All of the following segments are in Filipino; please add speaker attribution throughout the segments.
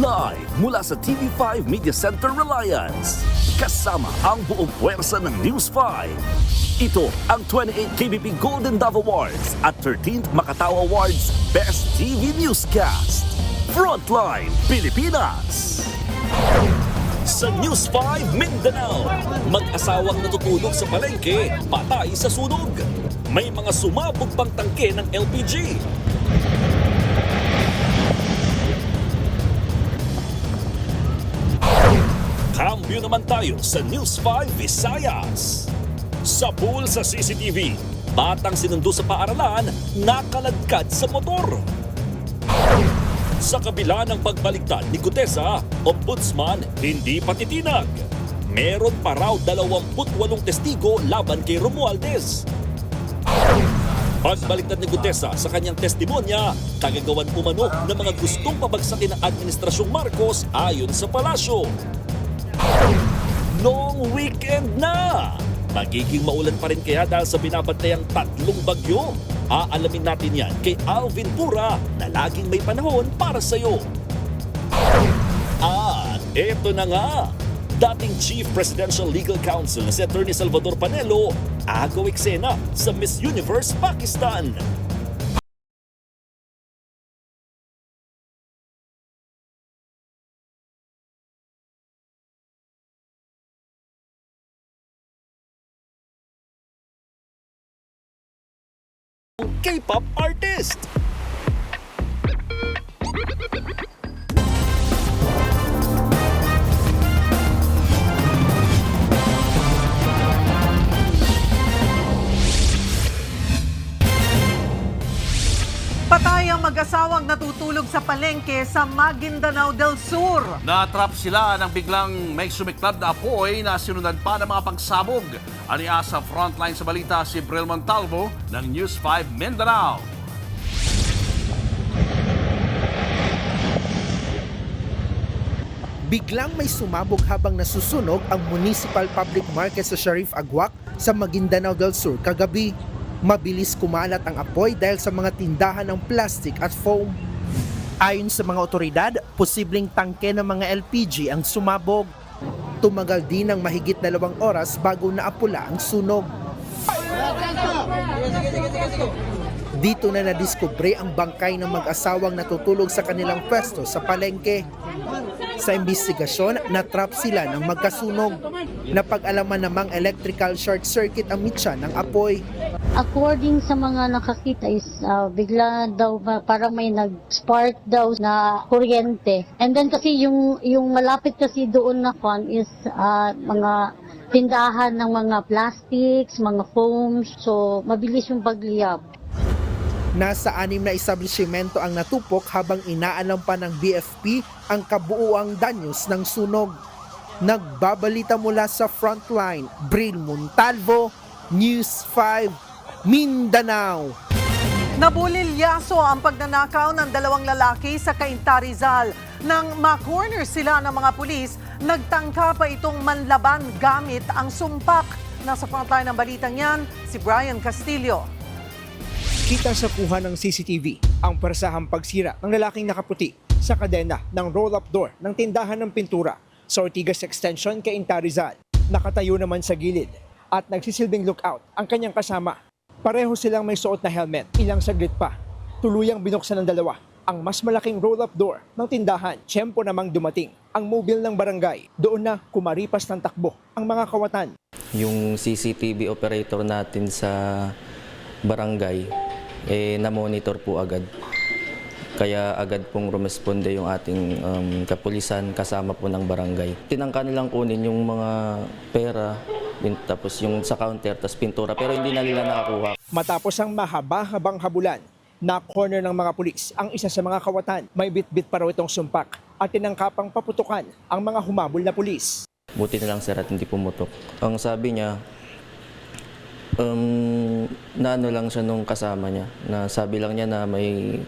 Speaker 1: Live mula sa TV5 Media Center Reliance. Kasama ang buong puwersa ng News 5. Ito ang 28th KBP Golden Dove Awards at 13th Makatao Awards Best TV Newscast. Frontline Pilipinas. Sa News 5 Mindanao, mag-asawang natutulog sa palengke, patay sa sunog. May mga sumabog pang tangke ng LPG. Kambyo naman tayo sa News 5 Visayas. Sa pool sa CCTV, batang sinundo sa paaralan, nakaladkad sa motor. Sa kabila ng pagbaligtad ni Gutesa, Ombudsman hindi patitinag. Meron pa raw 28 testigo laban kay Romualdez. Pagbaliktad ni Gutesa sa kanyang testimonya, kagagawan umano ng mga gustong pabagsakin ng Administrasyong Marcos ayon sa palasyo. Noong weekend na! Magiging maulan pa rin kaya dahil sa binabantayang 3 bagyo? Aalamin natin yan kay Alvin Pura na laging may panahon para sa'yo. At eto na nga, dating Chief Presidential Legal Counsel na si Attorney Salvador Panelo, agaw eksena sa Miss Universe Pakistan. K-pop artist.
Speaker 2: Patay ang mag-asawang natutulog sa palengke sa Maguindanao del Sur.
Speaker 3: Natrap sila ng biglang may sumiklab na apoy na sinundan pa ng mga pagsabog. Aniya sa frontline sa balita si Bril Montalvo ng News 5 Mindanao.
Speaker 4: Biglang may sumabog habang nasusunog ang Municipal Public Market sa Sharif Agwak sa Maguindanao del Sur kagabi. Mabilis kumalat ang apoy dahil sa mga tindahan ng plastic at foam. Ayon sa mga otoridad, posibleng tangke ng mga LPG ang sumabog. Tumagal din ng mahigit 2 oras bago naapula ang sunog. Dito na nadiskubre ang bangkay ng mag-asawang natutulog sa kanilang pwesto sa palengke. Sa imbestigasyon, natrap sila ng magkasunog. Napag-alaman namang electrical short circuit ang mitya ng apoy.
Speaker 5: According sa mga nakakita is bigla daw parang may nag-spark daw na kuryente. And then kasi yung malapit kasi doon na fan is mga tindahan ng mga plastics, mga foams. So mabilis yung pagliyab.
Speaker 4: Nasa 6 na establishmento ang natupok habang inaalam pa ng BFP ang kabuuang danyos ng sunog. Nagbabalita mula sa frontline, Bril Montalvo, News 5, Mindanao.
Speaker 2: Nabulilyaso ang pagnanakaw ng 2 lalaki sa Cainta, Rizal. Nang ma-corner sila ng mga pulis, nagtangka pa itong manlaban gamit ang sumpak. Nasa frontline ng balitang yan, si Brian Castillo.
Speaker 6: Kita sa kuha ng CCTV ang persahang pagsira ng lalaking nakaputi sa kadena ng roll-up door ng tindahan ng pintura sa Ortigas Extension, Cainta, Rizal. Nakatayo naman sa gilid at nagsisilbing lookout ang kanyang kasama. Pareho silang may suot na helmet. Ilang saglit pa, tuluyang binuksan ng dalawa ang mas malaking roll-up door ng tindahan. Tiyempo namang dumating ang mobile ng barangay. Doon na kumaripas ng takbo ang mga kawatan.
Speaker 7: Yung CCTV operator natin sa barangay, na-monitor po agad. Kaya agad pong rumesponde yung ating kapulisan kasama po ng barangay. Tinangka nilang kunin yung mga pera, tapos yung sa counter, tapos pintura, pero hindi na nila nakakuha.
Speaker 6: Matapos ang mahaba-habang habulan, na-corner ng mga pulis ang isa sa mga kawatan. May bit-bit pa raw itong sumpak at tinangkapang paputukan ang mga humabol na pulis.
Speaker 7: Buti na lang sir at hindi pumutok. Ang sabi niya, naano lang siya nung kasama niya. Na sabi lang niya na may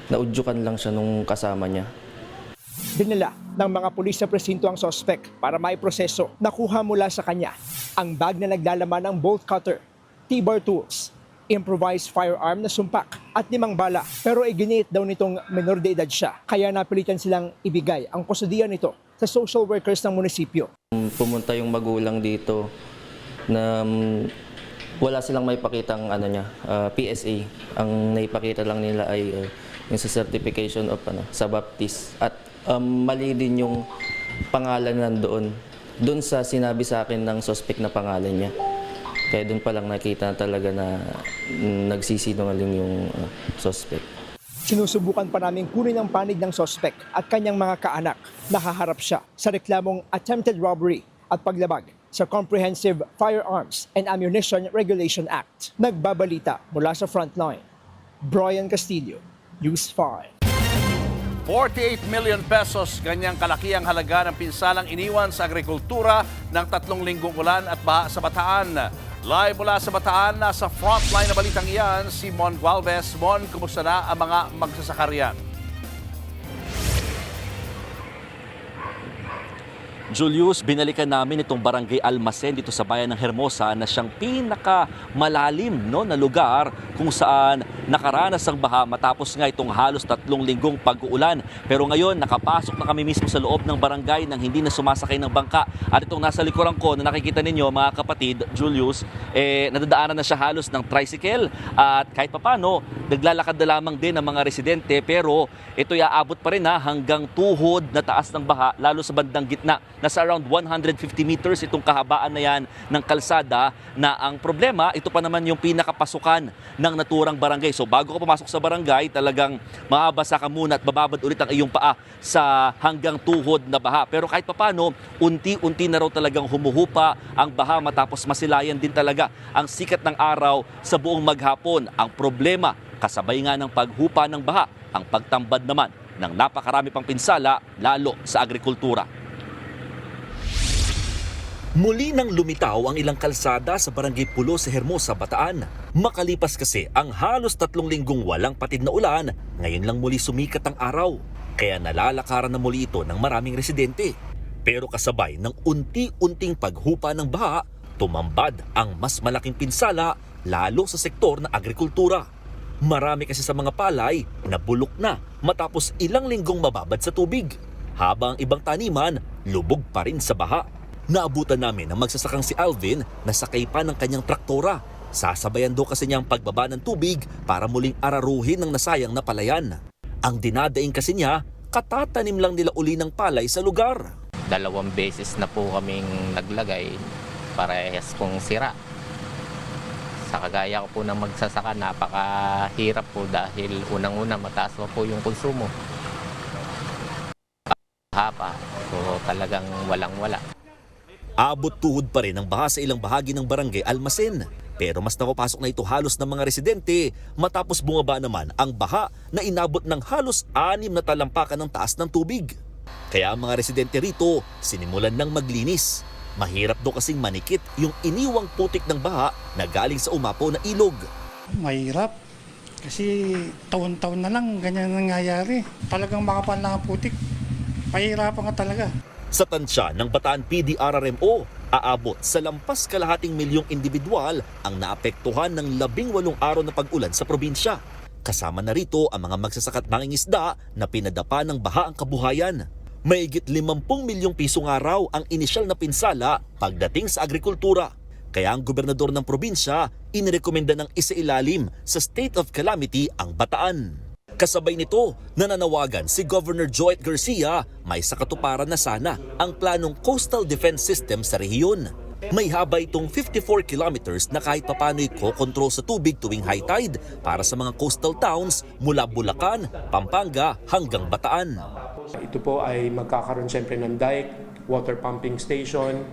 Speaker 7: naudyukan lang siya nung kasama niya.
Speaker 6: Dinala ng mga pulis sa presinto ang sospek para maiproseso. Nakuha mula sa kanya ang bag na naglalaman ng bolt cutter, T-bar tools, improvised firearm na sumpak at 5 bala. Pero iginit daw nitong menor de edad siya, kaya napilitan silang ibigay ang kustudiya nito sa social workers ng munisipyo.
Speaker 7: Pumunta yung magulang dito na wala silang may pakitang PSA. Ang naipakita lang nila ay yung sa certification of sa baptist. At mali din yung pangalan nandoon. Doon sa sinabi sa akin ng suspect na pangalan niya. Kaya doon pa lang nakita talaga na nagsisinungaling yung suspect.
Speaker 6: Sinusubukan pa namin kunin ang panig ng suspect at kanyang mga kaanak. Nakaharap siya sa reklamong attempted robbery at paglabag sa Comprehensive Firearms and Ammunition Regulation Act. Nagbabalita mula sa Frontline, Brian Castillo, News 5.
Speaker 3: 48 million pesos, ganyang kalaki ang halaga ng pinsalang iniwan sa agrikultura ng 3 linggong ulan at baha sa Bataan. Live mula sa Bataan, nasa frontline na balitang iyan, si Mon Gualvez. Mon, kumusta na ang mga magsasakarian?
Speaker 1: Julius, binalikan namin itong Barangay Almacen dito sa bayan ng Hermosa na siyang pinakamalalim na lugar kung saan nakaranas ang baha matapos nga itong halos 3 linggong pag-uulan. Pero ngayon, nakapasok na kami mismo sa loob ng barangay nang hindi na sumasakay ng bangka. At itong nasa likuran ko na nakikita ninyo mga kapatid, Julius, nadadaanan na siya halos ng tricycle at kahit papano, naglalakad na lamang din ang mga residente pero ito'y aabot pa rin hanggang tuhod na taas ng baha lalo sa bandang gitna. Nasa around 150 meters itong kahabaan na yan ng kalsada na ang problema, ito pa naman yung pinakapasukan ng naturang barangay. So bago ka pumasok sa barangay, talagang mababasa ka muna at bababad ulit ang iyong paa sa hanggang tuhod na baha. Pero kahit papano, unti-unti na raw talagang humuhupa ang baha matapos masilayan din talaga ang sikat ng araw sa buong maghapon. Ang problema, kasabay nga ng paghupa ng baha, ang pagtambad naman ng napakarami pang pinsala lalo sa agrikultura. Muli nang lumitaw ang ilang kalsada sa Barangay Pulo sa Hermosa, Bataan. Makalipas kasi ang halos 3 linggong walang patid na ulan, ngayon lang muli sumikat ang araw. Kaya nalalakaran na muli ito ng maraming residente. Pero kasabay ng unti-unting paghupa ng baha, tumambad ang mas malaking pinsala lalo sa sektor ng agrikultura. Marami kasi sa mga palay na bulok na matapos ilang linggong mababad sa tubig. Habang ibang taniman, lubog pa rin sa baha. Naabutan namin ang magsasakang si Alvin na sakay pa ng kanyang traktora. Sasabayan daw kasi niya ang pagbaba ng tubig para muling araruhin ng nasayang na palayan. Ang dinadaing kasi niya, katatanim lang nila uli ng palay sa lugar.
Speaker 8: 2 beses na po kaming naglagay, parehas pong sira. Sa kagaya ko po ng magsasaka, napakahirap po dahil unang-una mataas pa po yung konsumo. Hapa, so talagang walang-wala.
Speaker 1: Abot tuhod pa rin ang baha sa ilang bahagi ng Barangay Almacen. Pero mas nakapasok na ito halos ng mga residente matapos bumaba naman ang baha na inabot ng halos 6 na talampakan ng taas ng tubig. Kaya ang mga residente rito sinimulan ng maglinis. Mahirap daw kasing manikit yung iniwang putik ng baha na galing sa umapaw na ilog.
Speaker 9: Mahirap kasi taon-taon na lang ganyan nangyayari. Talagang makapal na ang putik. Pahirapan ka talaga.
Speaker 1: Sa tansya ng Bataan PDRRMO, aabot sa lampas kalahating milyong individual ang naapektuhan ng 18 araw na pag-ulan sa probinsya. Kasama na rito ang mga magsasaka't mangingisda na pinadapa ng baha ang kabuhayan. Mahigit 50 milyong piso nga raw ang inisyal na pinsala pagdating sa agrikultura. Kaya ang gobernador ng probinsya inirekomenda ng isailalim sa state of calamity ang Bataan. Kasabay nito, nananawagan si Governor Joyce Garcia may sakatuparan na sana ang planong coastal defense system sa rehiyon. May haba itong 54 kilometers na kahit papano'y kokontrol sa tubig tuwing high tide para sa mga coastal towns mula Bulacan, Pampanga hanggang Bataan.
Speaker 10: Ito po ay magkakaroon siyempre ng dike, water pumping station,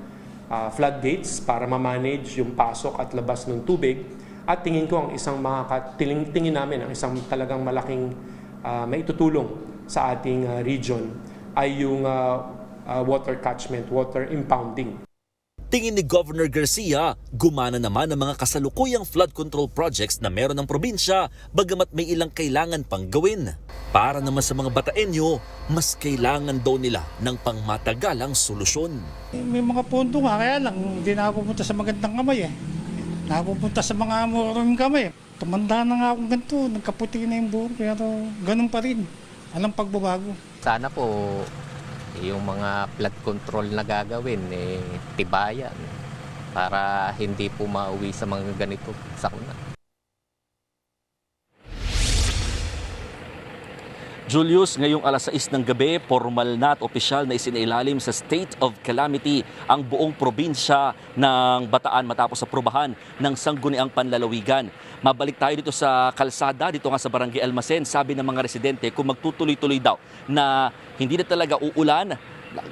Speaker 10: floodgates para ma-manage yung pasok at labas ng tubig. At tingin ko ang isang tingin namin ang isang talagang malaking maitutulong sa ating region ay yung water catchment, water impounding.
Speaker 1: Tingin ni Governor Garcia, gumana naman ang mga kasalukuyang flood control projects na meron ng probinsya bagamat may ilang kailangan pang gawin. Para naman sa mga Bataenyo, mas kailangan daw nila ng pangmatagalang solusyon.
Speaker 9: May mga pondo nga, kaya lang hindi na ako pumunta sa magandang kamay . Napupunta sa mga moron kami. Tumanda na nga akong ganito, nagkaputi na yung buhok, pero ganun pa rin. Alam pagbabago.
Speaker 8: Sana po yung mga flood control na gagawin, tibayan para hindi po mauwi sa mga ganito sakuna.
Speaker 1: Julius, ngayong alas 6 ng gabi, formal na at opisyal na isinailalim sa state of calamity ang buong probinsya ng Bataan matapos aprubahan ng sangguniang panlalawigan. Mabalik tayo dito sa kalsada, dito nga sa Barangay Almacen. Sabi ng mga residente kung magtutuloy-tuloy daw na hindi na talaga uulan,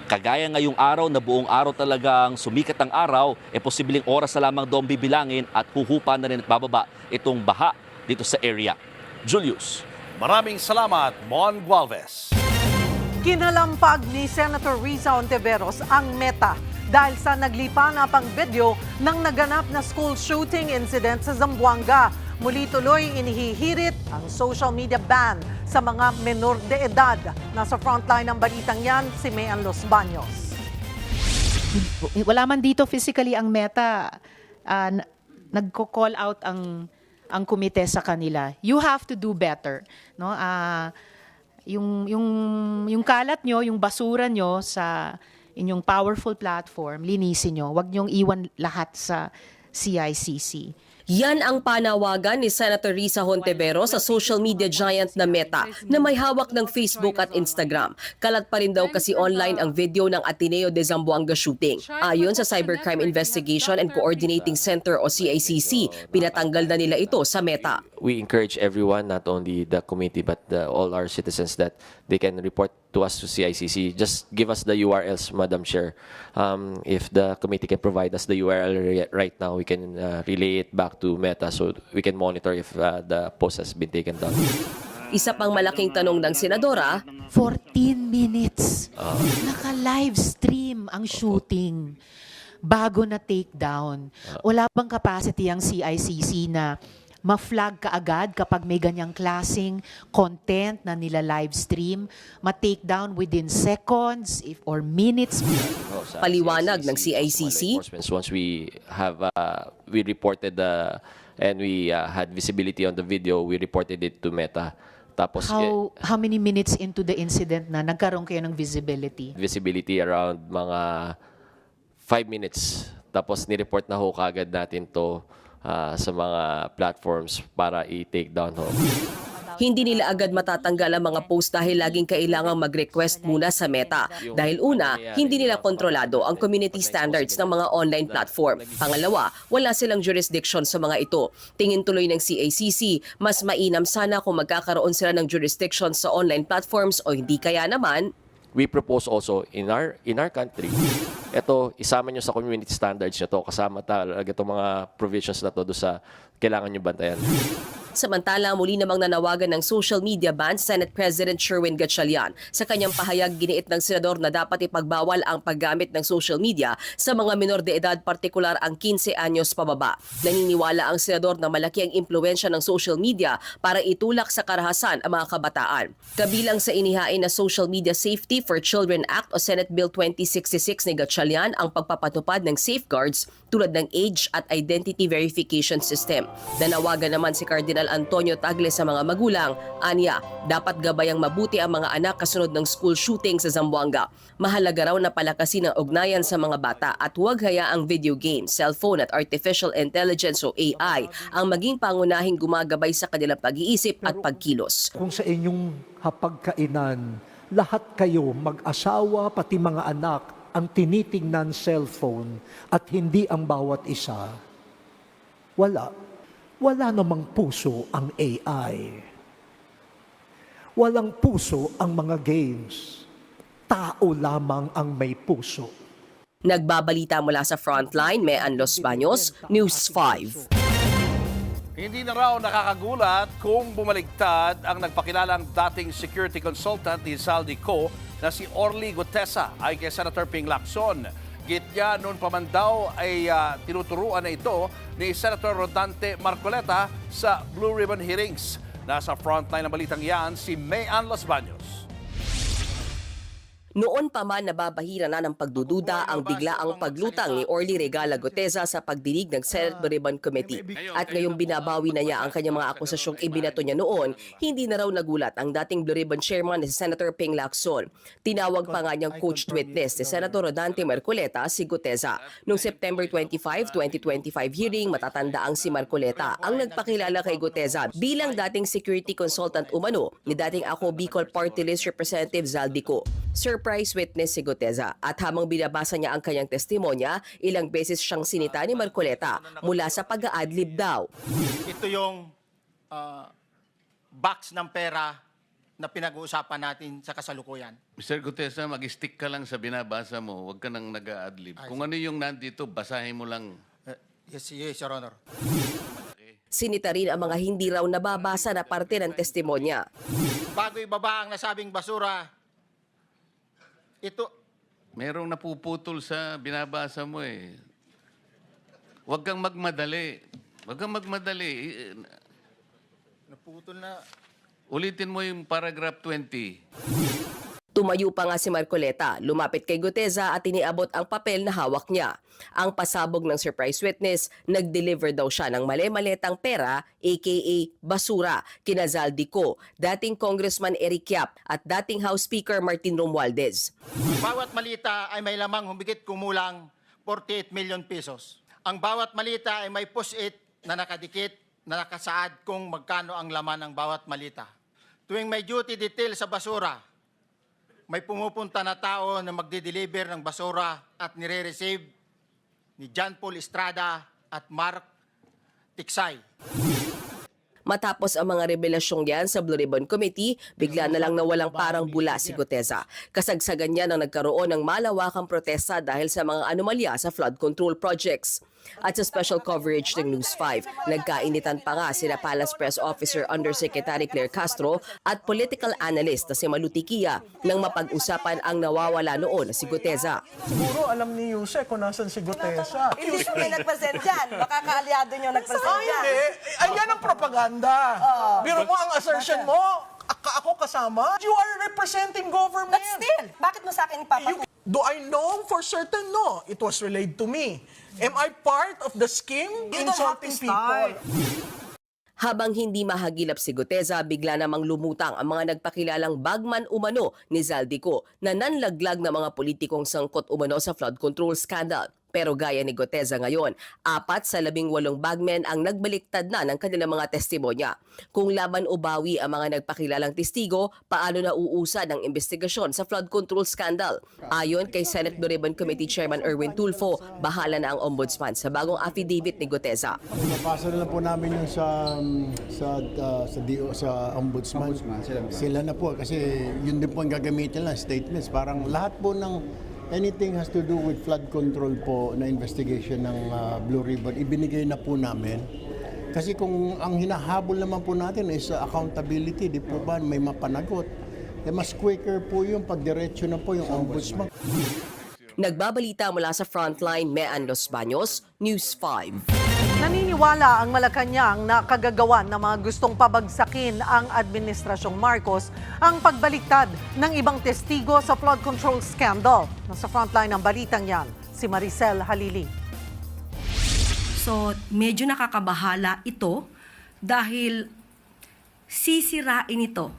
Speaker 1: kagaya ngayong araw na buong araw talagang sumikat ang araw, posibleng oras na lamang doon bibilangin at huhupa na rin at bababa itong baha dito sa area. Julius.
Speaker 3: Maraming salamat, Mon Gualvez.
Speaker 2: Kinalampag ni Senator Riza Ontiveros ang Meta dahil sa naglipanapang video ng naganap na school shooting incident sa Zamboanga. Muli tuloy inihihirit ang social media ban sa mga menor de edad. Nasa frontline ng balitang yan, si Mayan Los Baños.
Speaker 11: Wala man dito physically ang Meta, nagko-call out ang komite sa kanila. You have to do better, no? Yung kalat nyo, yung basura nyo sa inyong powerful platform, linisin nyo. Huwag nyong iwan lahat sa CICC.
Speaker 12: Yan ang panawagan ni Senator Riza Ontiveros sa social media giant na Meta na may hawak ng Facebook at Instagram. Kalat pa rin daw kasi online ang video ng Ateneo de Zamboanga shooting. Ayon sa Cybercrime Investigation and Coordinating Center o CICC, pinatanggal na nila ito sa Meta.
Speaker 13: We encourage everyone, not only the committee but all our citizens, that they can report to us to CICC. Just give us the URLs, Madam Chair. If the committee can provide us the URL right now, we can relay it back to Meta so we can monitor if the post has been taken down.
Speaker 12: Isa pang malaking tanong ng senadora,
Speaker 11: 14 minutes. Naka-live stream ang shooting bago na take down. Wala bang capacity ang CICC na ma-flag ka agad kapag may ganyang klaseng content na nila live stream, ma-take down within seconds or minutes?
Speaker 12: Paliwanag ng CICC,
Speaker 13: once we have we reported and we had visibility on the video, we reported it to Meta. Tapos
Speaker 11: How many minutes into the incident na nagkaroon kayo ng visibility?
Speaker 13: Visibility around mga 5 minutes. Tapos ni-report na ho kagad natin to sa mga platforms para i-take down ho.
Speaker 12: hindi nila agad matatanggal ang mga post dahil laging kailangang mag-request muna sa Meta. Dahil una, hindi nila kontrolado ang community standards ng mga online platform. Pangalawa, wala silang jurisdiction sa mga ito. Tingin tuloy ng CACC, mas mainam sana kung magkakaroon sila ng jurisdiction sa online platforms o hindi kaya naman,
Speaker 13: we propose also in our country, ito, isama nyo sa community standards nyo to, kasama talaga itong mga provisions na to do sa kailangan nyo bantayan.
Speaker 12: Samantala, muli namang nanawagan ng social media ban Senate President Sherwin Gatchalian. Sa kanyang pahayag, giniit ng senador na dapat ipagbawal ang paggamit ng social media sa mga minor de edad, partikular ang 15 anyos pababa. Naniniwala ang senador na malaki ang impluwensya ng social media para itulak sa karahasan ang mga kabataan. Kabilang sa inihain na Social Media Safety for Children Act o Senate Bill 2066 ni Gatchalian ang pagpapatupad ng safeguards tulad ng age at identity verification system. Nanawagan naman si Cardinal Antonio Tagle sa mga magulang, anya, dapat gabayang mabuti ang mga anak kasunod ng school shooting sa Zamboanga. Mahalaga raw na palakasin ang ugnayan sa mga bata at huwag hayaang video games, cellphone at artificial intelligence o AI ang maging pangunahing gumagabay sa kanilang pag-iisip at pagkilos.
Speaker 14: Kung sa inyong hapagkainan, lahat kayo mag-asawa pati mga anak ang tinitingnan cellphone at hindi ang bawat isa, wala namang puso ang AI. Walang puso ang mga games. Tao lamang ang may puso.
Speaker 12: Nagbabalita mula sa Frontline, Mayan Los Baños, News 5.
Speaker 3: Hindi na raw nakakagulat kung bumaligtad ang nagpakilalang dating security consultant ni Zaldico na si Orly Gutesa ay kay Senator Ping Lacson. Git niya noon pa man daw ay tinuturuan na ito ni Senator Rodante Marcoleta sa Blue Ribbon hearings. Nasa frontline ng balitang yan si Mayan Los Baños.
Speaker 12: Noon pa man nababahira na ng pagdududa ang biglaang paglutang ni Orly Regala Guteza sa pagdinig ng Senate Buriban Committee. At ngayong binabawi na niya ang kanyang mga akusasyong ibinato niya noon, hindi na raw nagulat ang dating Buriban chairman na si Senator Ping Lacson. Tinawag pa nga niyang coached witness ni Senator Rodante Marcoleta si Guteza. Noong September 25, 2025 hearing, matatanda ang si Marcoleta ang nagpakilala kay Guteza bilang dating security consultant umano ni dating Ako Bicol Party List Representative Zaldico. Surprise witness si Guteza at habang binabasa niya ang kanyang testimonya, ilang beses siyang sinita ni Marcoleta mula sa pag-aadlib daw.
Speaker 15: Ito yung box ng pera na pinag-uusapan natin sa kasalukuyan.
Speaker 3: Mr. Guteza, mag-stick ka lang sa binabasa mo. Huwag ka nang nag-a-adlib. Kung ano yung nandito, basahin mo lang.
Speaker 15: Yes, Your Honor.
Speaker 12: Sinita rin ang mga hindi raw nababasa na parte ng testimonya.
Speaker 15: Bago ibaba ang nasabing basura, ito,
Speaker 3: Merong napuputol sa binabasa mo eh. Huwag kang magmadali. Huwag kang magmadali.
Speaker 15: naputol na.
Speaker 3: Ulitin mo yung paragraph 20.
Speaker 12: Tumayo pa nga si Marcoleta, lumapit kay Guteza at iniabot ang papel na hawak niya. Ang pasabog ng surprise witness, nag-deliver daw siya ng mali-maletang pera, aka basura, kina Zaldico, dating Congressman Eric Yap at dating House Speaker Martin Romualdez.
Speaker 15: Bawat malita ay may lamang humigit kumulang 48 million pesos. Ang bawat malita ay may post-it na nakadikit na nakasaad kung magkano ang laman ng bawat malita. Tuwing may duty detail sa basura, may pumupunta na tao na magde-deliver ng basura at nire-receive ni John Paul Estrada at Mark Tiksay.
Speaker 12: Matapos ang mga revelasyong yan sa Blue Ribbon Committee, bigla na lang nawalang parang bula si Guteza. Kasagsagan niya nang nagkaroon ng malawakang protesta dahil sa mga anomalya sa flood control projects. At sa special coverage ng News 5, nagkainitan pa nga sina Palace Press Officer Undersecretary Claire Castro at political analyst na si Malu Tiquia nang mapag-usapan ang nawawala noon na si Guteza.
Speaker 6: Siguro alam ni Yuse kung nasan si Guteza.
Speaker 16: Hindi mo may nagpresent dyan. Baka kaalyado nyo nagpresent dyan.
Speaker 6: Ayan ang propaganda. Biro mo ang assertion mo, ako kasama. You are representing government.
Speaker 16: But still, bakit mo sa akin ipapakita?
Speaker 6: Do I know for certain? No. It was relayed to me. Am I part of the scheme? Insulting people.
Speaker 12: Habang hindi mahagilap si Guteza, bigla namang lumutang ang mga nagpakilalang bagman umano ni Zaldico na nanlaglag na mga politikong sangkot umano sa flood control scandal. Pero gaya ni Guteza ngayon, 4 sa 18 bagmen ang nagbaliktad na ng kanilang mga testimonya. Kung laban o bawi ang mga nagpakilalang testigo, paano nauusad ang investigasyon sa flood control scandal? Ayon kay Senate Blue Ribbon Committee Chairman Erwin Tulfo, bahala na ang ombudsman sa bagong affidavit ni Guteza.
Speaker 17: Napasa na po namin yung sa ombudsman. Sila na po kasi yun din po ang gagamitin lang, statements. Parang lahat po ng anything has to do with flood control po na investigation ng Blue Ribbon, ibinigay na po namin. Kasi kung ang hinahabol naman po natin is accountability, di po ba may mapanagot. Mas quicker po yung pagdiretso na po yung ombudsman.
Speaker 12: Nagbabalita mula sa Frontline, Mean Los Baños, News 5.
Speaker 2: Naniniwala ang Malacanang na kagagawan ng mga gustong pabagsakin ang Administrasyong Marcos ang pagbaliktad ng ibang testigo sa flood control scandal. Nasa frontline ng balitang yan, si Maricel Halili.
Speaker 18: So, medyo nakakabahala ito dahil sisirain ito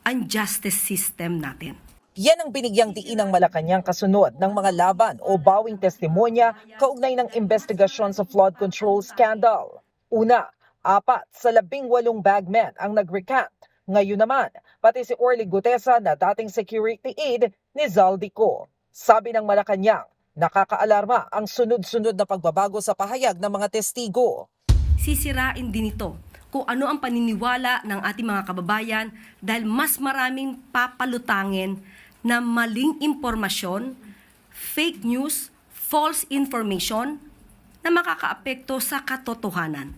Speaker 18: ang justice system natin.
Speaker 19: Yan ang binigyang diin ng Malacanang kasunod ng mga laban o bawing testimonya kaugnay ng investigasyon sa flood control scandal. Una, 4 sa 18 bagmen ang nag-recant. Ngayon naman, pati si Orly Guteza na dating security aide ni Zaldico. Sabi ng Malacanang, nakakaalarma ang sunod-sunod na pagbabago sa pahayag ng mga testigo.
Speaker 18: Sisirain din ito kung ano ang paniniwala ng ating mga kababayan dahil mas maraming papalutangin na maling impormasyon, fake news, false information na makakaapekto sa katotohanan.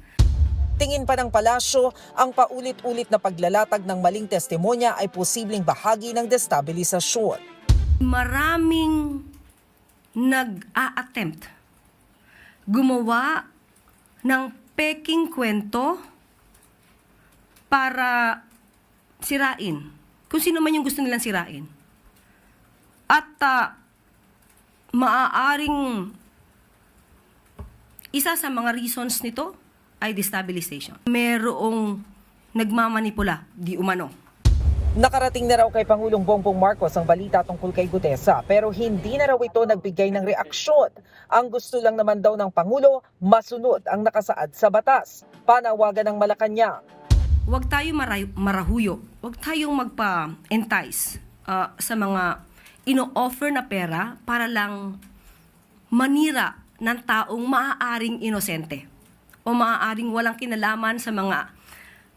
Speaker 19: Tingin pa ng palasyo, ang paulit-ulit na paglalatag ng maling testimonya ay posibleng bahagi ng destabilisasyon.
Speaker 18: Maraming nag-a-attempt gumawa ng peking kwento para sirain. Kung sino man yung gusto nilang sirain. At maaaring isa sa mga reasons nito ay destabilization. Merong nagmamanipula, di umano.
Speaker 19: Nakarating na raw kay Pangulong Bongbong Marcos ang balita tungkol kay Gutesa pero hindi na raw ito nagbigay ng reaksyon. Ang gusto lang naman daw ng Pangulo, masunod ang nakasaad sa batas. Panawagan ng Malacanang.
Speaker 18: Huwag tayo marahuyo, huwag tayong magpa-entice sa mga ino-offer na pera para lang manira ng taong maaaring inosente o maaaring walang kinalaman sa mga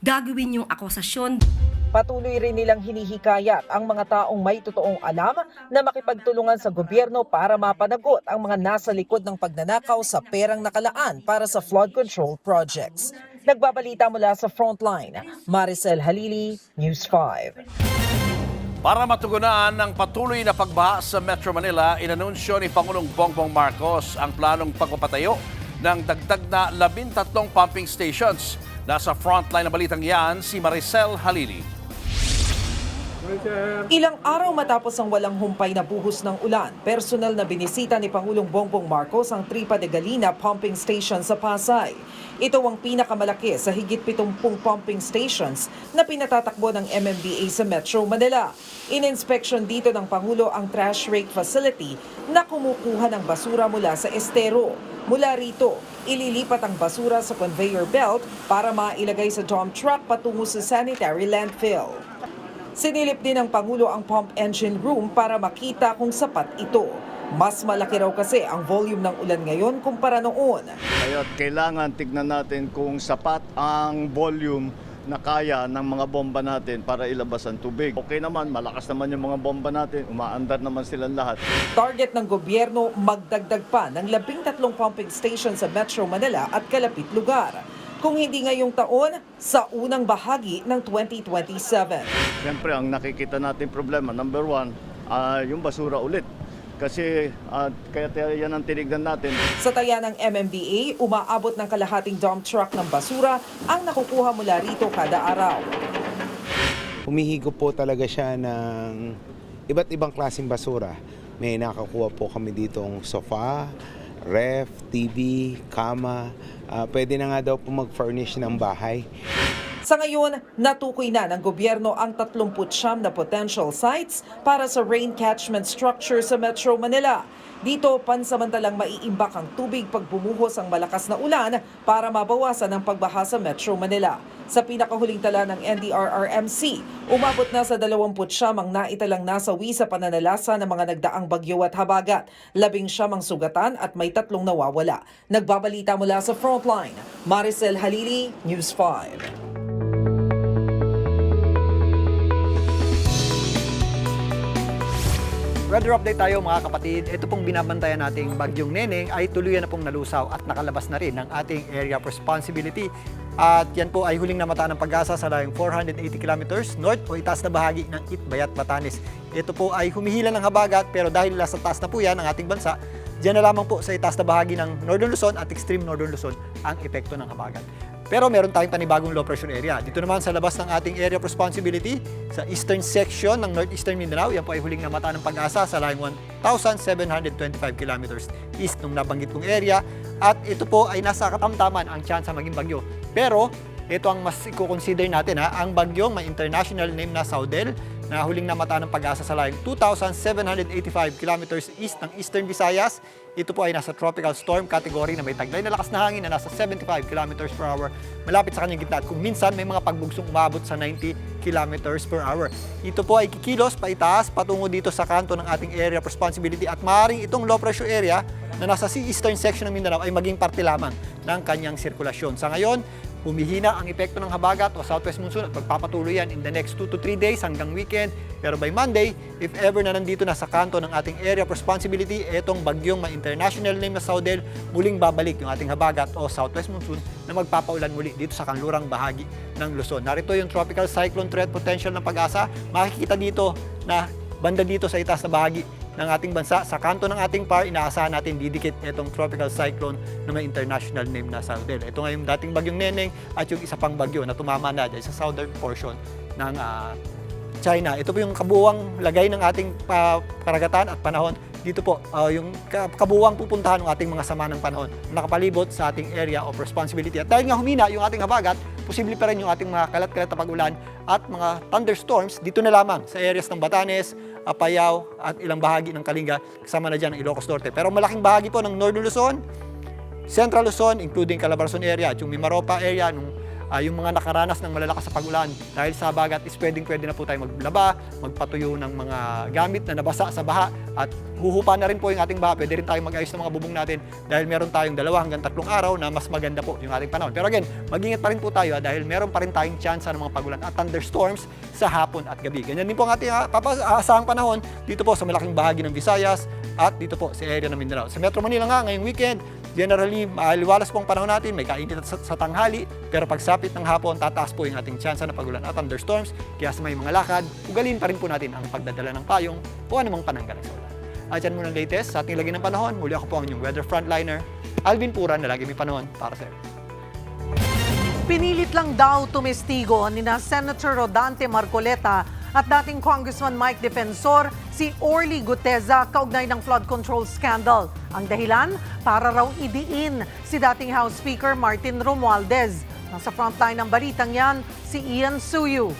Speaker 18: gagawin yung akusasyon.
Speaker 19: Patuloy rin nilang hinihikayat ang mga taong may totoong alam na makipagtulungan sa gobyerno para mapanagot ang mga nasa likod ng pagnanakaw sa perang nakalaan para sa flood control projects. Nagbabalita mula sa Frontline, Maricel Halili, News 5.
Speaker 3: Para matugunan ang patuloy na pagbaha sa Metro Manila, inanunsyo ni Pangulong Bongbong Marcos ang planong pagpapatayo ng dagdag na 13 pumping stations. Nasa frontline na balitang yan, si Maricel Halili.
Speaker 19: Ilang araw matapos ang walang humpay na buhos ng ulan, personal na binisita ni Pangulong Bongbong Marcos ang Tripa de Galina Pumping Station sa Pasay. Ito ang pinakamalaki sa higit 70 pumping stations na pinatatakbo ng MMDA sa Metro Manila. In-inspection dito ng Pangulo ang trash rake facility na kumukuha ng basura mula sa estero. Mula rito, ililipat ang basura sa conveyor belt para mailagay sa dump truck patungo sa sanitary landfill. Sinilip din ng Pangulo ang pump engine room para makita kung sapat ito. Mas malaki raw kasi ang volume ng ulan ngayon kumpara noon.
Speaker 20: Kaya kailangan tignan natin kung sapat ang volume na kaya ng mga bomba natin para ilabas ang tubig. Okay naman, malakas naman yung mga bomba natin, umaandar naman silang lahat.
Speaker 19: Target ng gobyerno magdagdag pa ng 13 pumping station sa Metro Manila at kalapit lugar. Kung hindi ngayong taon, sa unang bahagi ng 2027.
Speaker 20: Siyempre, ang nakikita natin problema, number one, yung basura ulit. Kasi kaya yan ang tinignan natin.
Speaker 19: Sa taya ng MMDA, umaabot ng kalahating dump truck ng basura ang nakukuha mula rito kada araw.
Speaker 21: Humihigop po talaga siya ng iba't ibang klaseng basura. May nakakuha po kami ditong sofa, ref, TV, kama. Pwede na nga daw po mag-furnish ng bahay.
Speaker 19: Sa ngayon, natukoy na ng gobyerno ang 39 na potential sites para sa rain catchment structure sa Metro Manila. Dito, pansamantalang maiimbak ang tubig pag bumuhos ang malakas na ulan para mabawasan ang pagbaha sa Metro Manila. Sa pinakahuling tala ng NDRRMC, umabot na sa 29 ang naitalang nasawi sa pananalasa ng mga nagdaang bagyo at habagat. 19 ang sugatan at may 3 nawawala. Nagbabalita mula sa Frontline, Maricel Halili, News 5.
Speaker 22: Weather update tayo mga kapatid. Ito pong binabantayan nating Bagyong Neneng ay tuluyan na pong nalusaw at nakalabas na rin ng ating area of responsibility. At yan po ay huling namataan ng Pag-asa sa layong 480 kilometers north o itaas na bahagi ng Itbayat, Batanes. Ito po ay humihila ng habagat pero dahil sa taas na po yan ng ating bansa, diyan na lamang po sa itaas na bahagi ng Northern Luzon at extreme Northern Luzon ang epekto ng habagat. Pero meron tayong panibagong low pressure area. Dito naman sa labas ng ating area of responsibility, sa eastern section ng northeastern Mindanao, yan po ay huling namataan ng Pag-asa sa layong 1,725 kilometers east ng nabanggit kong area. At ito po ay nasa katamtaman ang tsansa maging bagyo. Pero ito ang mas i-consider natin, ang bagyong may international name na Saudel na huling namataan ng Pag-asa sa layong 2,785 kilometers east ng Eastern Visayas. Ito po ay nasa tropical storm category na may taglay na lakas na hangin na nasa 75 kilometers per hour malapit sa kanyang gitna. At kung minsan may mga pagbugsong umabot sa 90 kilometers per hour. Ito po ay kikilos paitaas patungo dito sa kanto ng ating area of responsibility at maaaring itong low pressure area na nasa eastern section ng Mindanao ay maging parte lamang ng kanyang sirkulasyon. Sa ngayon, humihina ang epekto ng habagat o southwest monsoon at magpapatuloy yan in the next 2 to 3 days hanggang weekend. Pero by Monday, if ever na nandito na sa kanto ng ating area of responsibility, etong bagyong may international name na Saudel, muling babalik yung ating habagat o southwest monsoon na magpapaulan muli dito sa kanlurang bahagi ng Luzon. Narito yung tropical cyclone threat potential ng Pag-asa. Makikita dito na banda dito sa itaas na bahagi ng ating bansa. Sa kanto ng ating PAR, inaasahan natin didikit itong tropical cyclone na may international name na Saudel. Ito nga yung dating bagyong Neneng at yung isa pang bagyo na tumama na dyan sa southern portion ng China. Ito po yung kabuuang lagay ng ating karagatan at panahon. Dito po, yung kabuuang pupuntahan ng ating mga sama ng panahon nakapalibot sa ating area of responsibility. At dahil nga humina yung ating habagat, posible pa rin yung ating mga kalat-kalat na pag-ulan at mga thunderstorms dito na lamang sa areas ng Batanes, Apayao at ilang bahagi ng Kalinga, kasama na dyan ang Ilocos Norte. Pero malaking bahagi po ng Northern Luzon, Central Luzon, including Calabarzon area at yung Mimaropa area, yung mga nakaranas ng malalakas sa pag-ulan dahil sa bagat is pwede na po tayo maglaba, magpatuyo ng mga gamit na nabasa sa baha at huhupa na rin po yung ating baha. Pwede rin tayong mag-ayos ng mga bubong natin dahil meron tayong 2 hanggang 3 araw na mas maganda po yung ating panahon. Pero again, mag-ingat pa rin po tayo dahil meron pa rin tayong chance ng mga pag-ulan at thunderstorms sa hapon at gabi. Ganyan din po ang ating aasahang panahon dito po sa malaking bahagi ng Visayas at dito po sa area ng Mindanao. Sa Metro Manila nga ngayong weekend, generally, liwalas po ang panahon natin, may kainit sa tanghali, pero pagsapit ng hapon, tataas po yung ating tsansa na pag-ulan at thunderstorms. Kaya sa may mga lakad, ugalin pa rin po natin ang pagdadala ng payong o anumang pananggalang sa ulan. At yan muna ang latest sa ating lagi ng panahon. Muli ako po ang inyong weather frontliner, Alvin Puran, na lagi may panahon para sa iyo.
Speaker 2: Pinilit lang daw tumestigo ni na Senator Rodante Marcoleta at dating Congressman Mike Defensor si Orly Guteza kaugnay ng flood control scandal. Ang dahilan, para raw idiin si dating House Speaker Martin Romualdez. Nasa frontline ng balitang yan, si Ian Suyu.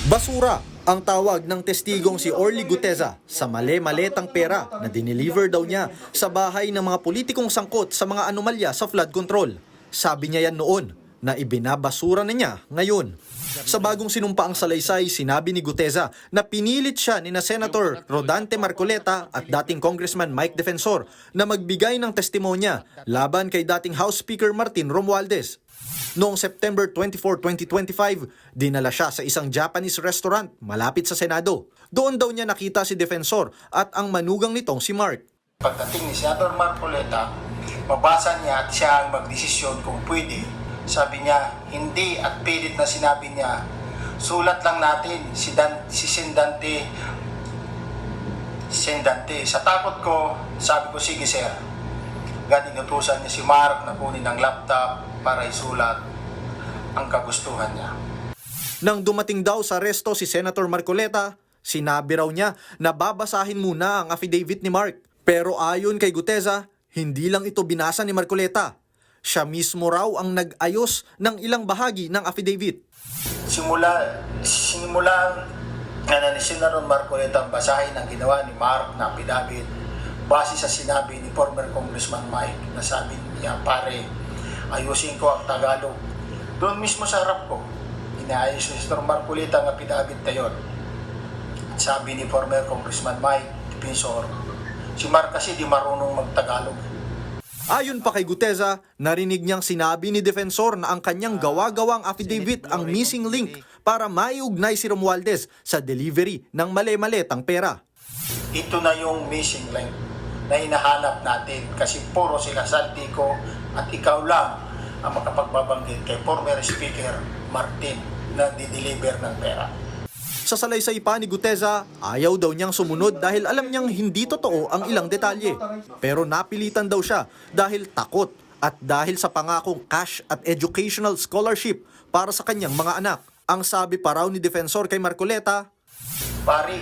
Speaker 4: Basura ang tawag ng testigong si Orly Guteza sa mali-maletang pera na dineliver daw niya sa bahay ng mga politikong sangkot sa mga anomalya sa flood control. Sabi niya yan noon na ibinabasura na niya ngayon. Sa bagong sinumpaang salaysay, sinabi ni Guteza na pinilit siya ni na Senator Rodante Marcoleta at dating Congressman Mike Defensor na magbigay ng testimonya laban kay dating House Speaker Martin Romualdez. Noong September 24, 2025, dinala siya sa isang Japanese restaurant malapit sa Senado. Doon daw niya nakita si Defensor at ang manugang nitong si Mark.
Speaker 15: Pagdating ni Senator Marcoleta, mabasa niya at siya ang magdesisyon kung pwede. Sabi niya, hindi at pilit na sinabi niya, sulat lang natin si Sendante. Sa takot ko, sabi ko, sige sir. Agad inutusan niya si Mark na kunin ang laptop para isulat ang kagustuhan niya.
Speaker 4: Nang dumating daw sa resto si Senator Marcoleta, sinabi raw niya na babasahin muna ang affidavit ni Mark. Pero ayon kay Guteza, hindi lang ito binasa ni Marcoleta. Siya mismo raw ang nag-ayos ng ilang bahagi ng affidavit.
Speaker 15: Simula na ni Senator Marcoleta ang basahin ang ginawa ni Mark na affidavit base sa sinabi ni former Congressman Mike na sabi niya, pare, ayusin ko ang Tagalog. Doon mismo sa harap ko, inaayos ni Senator Marcoleta ang affidavit na yun. At sabi ni former Congressman Mike Defensor, si Mark kasi di marunong mag-Tagalog.
Speaker 4: Ayon pa kay Guteza, narinig niyang sinabi ni Defensor na ang kanyang gawa-gawang affidavit ang missing link para maiugnay si Romualdez sa delivery ng mali-maletang pera.
Speaker 15: Ito na yung missing link na hinahanap natin kasi puro sila Saltico at ikaw lang ang makapagbabanggit kay former Speaker Martin na di-deliver ng pera.
Speaker 4: Sa salaysay pa ni Guteza, ayaw daw niyang sumunod dahil alam niyang hindi totoo ang ilang detalye. Pero napilitan daw siya dahil takot at dahil sa pangakong cash at educational scholarship para sa kanyang mga anak. Ang sabi pa raw ni Defensor kay Marcoleta,
Speaker 15: pari,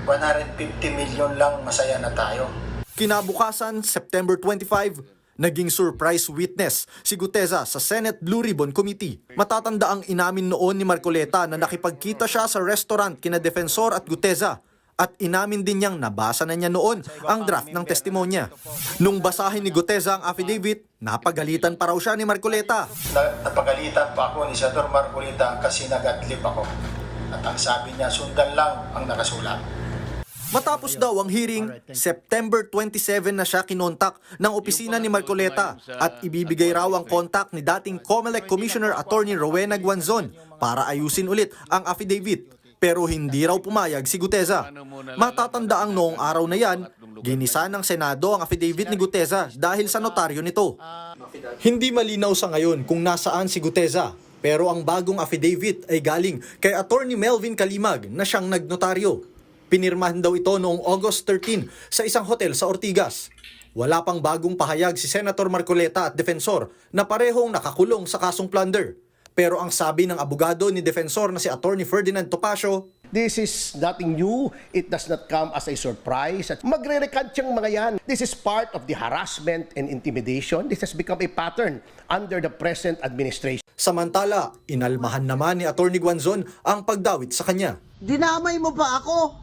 Speaker 15: 150 million lang masaya na tayo.
Speaker 4: Kinabukasan, September 25, naging surprise witness si Guteza sa Senate Blue Ribbon Committee. Matatanda ang inamin noon ni Marcoleta na nakipagkita siya sa restaurant kina Defensor at Guteza at inamin din niyang nabasa na niya noon ang draft ng testimonya. Nung basahin ni Guteza ang affidavit, napagalitan pa raw siya ni Marcoleta.
Speaker 15: Napagalitan pa ako ni Senator Marcoleta kasi nag-adlib ako. At ang sabi niya, sundan lang ang nakasulat.
Speaker 4: Matapos daw ang hearing, September 27 na siya kinontak ng opisina ni Marcoleta at ibibigay raw ang kontak ni dating COMELEC Commissioner Attorney Rowena Guanzon para ayusin ulit ang affidavit. Pero hindi raw pumayag si Guteza. Matatanda ang noong araw na yan, ginisa ng Senado ang affidavit ni Guteza dahil sa notaryo nito. Hindi malinaw sa ngayon kung nasaan si Guteza, pero ang bagong affidavit ay galing kay Attorney Melvin Kalimag na siyang nagnotaryo. Pinirmahan daw ito noong August 13 sa isang hotel sa Ortigas. Wala pang bagong pahayag si Senator Marcoleta at Defensor na parehong nakakulong sa kasong plunder. Pero ang sabi ng abogado ni Defensor na si Attorney Ferdinand Topacio,
Speaker 5: This is nothing new. It does not come as a surprise. At magre-recant yung mga yan. This is part of the harassment and intimidation. This has become a pattern under the present administration.
Speaker 4: Samantala, inalmahan naman ni Atty. Guanzon ang pagdawit sa kanya.
Speaker 7: Dinamay mo pa ako.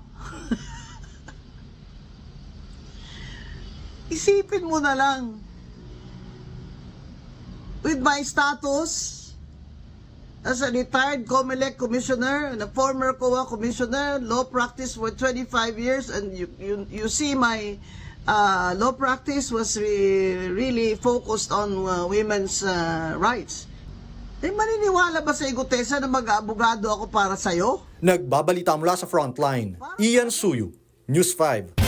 Speaker 7: Isipin mo na lang. With my status as a retired COMELEC commissioner and a former COA commissioner, law practice for 25 years, and you see my law practice was really focused on women's rights. Eh, maniniwala ba sa igutesa na mag-abogado ako para sa'yo?
Speaker 4: Nagbabalita mula sa Frontline, Ian Suyu, News 5.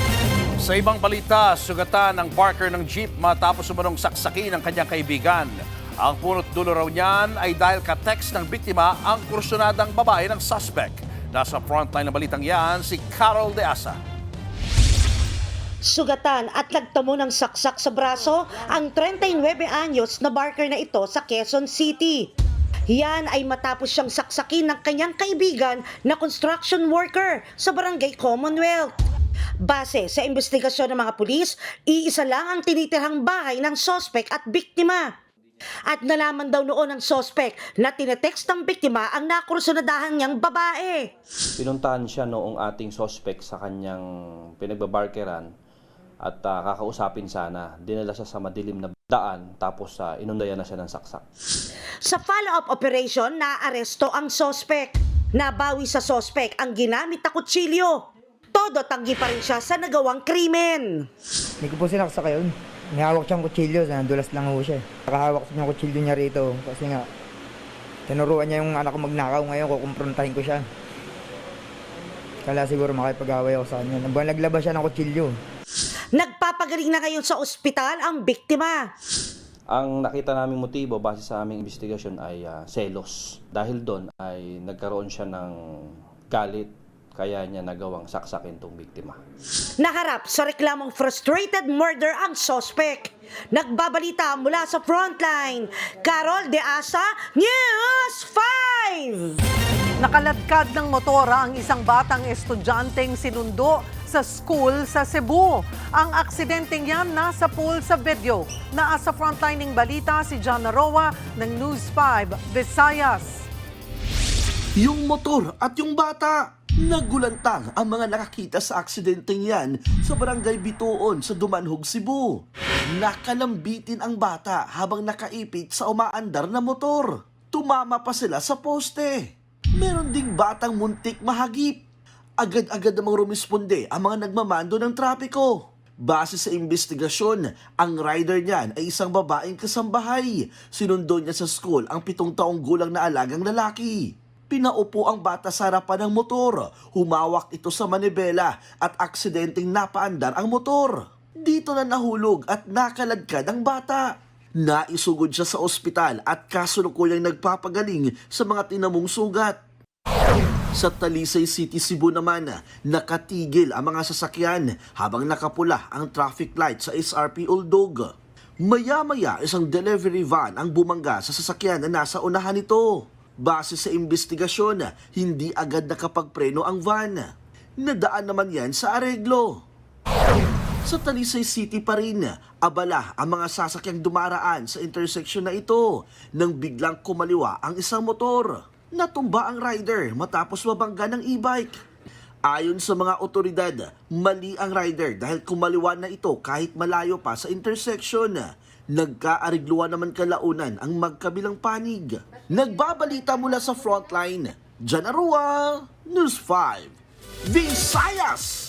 Speaker 3: Sa ibang balita, sugatan ng barker ng jeep matapos umanong saksakin ng kanyang kaibigan. Ang punot dulo raw niyan ay dahil ka-text ng biktima ang kursunadang babae ng suspect. Nasa frontline ng balitang yan, si Carol De Asa.
Speaker 23: Sugatan at nagtamo ng saksak sa braso ang 39 anyos na barker na ito sa Quezon City. Yan ay matapos siyang saksakin ng kanyang kaibigan na construction worker sa Barangay Commonwealth. Base sa investigasyon ng mga pulis, iisa lang ang tinitirhang bahay ng suspect at biktima. At nalaman daw noon ng suspect na tinetext ng biktima ang nakursunadahan niyang babae.
Speaker 24: Pinuntahan siya noong ating suspect sa kanyang pinagbabarkeran at kakausapin sana. Dinala siya sa madilim na daan tapos inundayan na siya ng saksak.
Speaker 23: Sa follow-up operation, naaresto ang suspect. Nabawi sa suspect ang ginamit na kutsilyo. Todo tanggi pa rin siya sa nagawang krimen.
Speaker 25: Hindi ko po sinaksak yun. May hawak siyang kutsilyo, nadulas lang ho siya. Nakahawak sa yung kutsilyo niya rito kasi nga tinuruan niya yung anak ko magnakaw ngayon, kukumprontahin ko siya. Kala siguro makipag-away ako sa kanya. Naglabas siya ng kutsilyo.
Speaker 23: Nagpapagaling na ngayon sa ospital ang biktima.
Speaker 24: Ang nakita naming motibo base sa aming investigasyon ay selos. Dahil doon ay nagkaroon siya ng galit. Kaya niya nagawang saksakin tong biktima.
Speaker 23: Naharap sa reklamong frustrated murder ang suspect. Nagbabalita mula sa Frontline, Carol De Asa, News 5!
Speaker 2: Nakaladkad ng motora ang isang batang estudyanteng sinundo sa school sa Cebu. Ang aksidenteng yan nasa pool sa video. Naasa frontlining balita si John Naroa ng News 5 Visayas.
Speaker 1: Yung motor at yung bata. Nagulantang ang mga nakakita sa aksidenteng yan sa barangay Bituon sa Dumanhog, Cebu. Nakalambitin ang bata habang nakaipit sa umaandar na motor. Tumama pa sila sa poste. Meron ding batang muntik mahagip. Agad-agad namang rumisponde ang mga nagmamando ng trapiko. Base sa investigasyon, ang rider niyan ay isang babaeng kasambahay. Sinundo niya sa school ang 7 taong gulang na alagang lalaki. Pinaupo ang bata sa harapan ng motor. Humawak ito sa manibela at aksidenteng napaandar ang motor. Dito na nahulog at nakaladkad ang bata. Naisugod siya sa ospital at kasulukuyang nagpapagaling sa mga tinamong sugat. Sa Talisay City, Cebu naman, nakatigil ang mga sasakyan habang nakapula ang traffic light sa SRP Uldog. Maya-maya isang delivery van ang bumangga sa sasakyan na nasa unahan nito. Base sa investigasyon, hindi agad nakapagpreno ang van. Nadaan naman yan sa areglo. Sa Talisay City pa rin, abala ang mga sasakyang dumaraan sa intersection na ito nang biglang kumaliwa ang isang motor. Natumba ang rider matapos mabangga ng e-bike. Ayon sa mga otoridad, mali ang rider dahil kumaliwa na ito kahit malayo pa sa intersection. Nagkaarigluan naman kalaunan ang magkabilang panig. Nagbabalita mula sa Frontline, John Naroa, News 5, Visayas!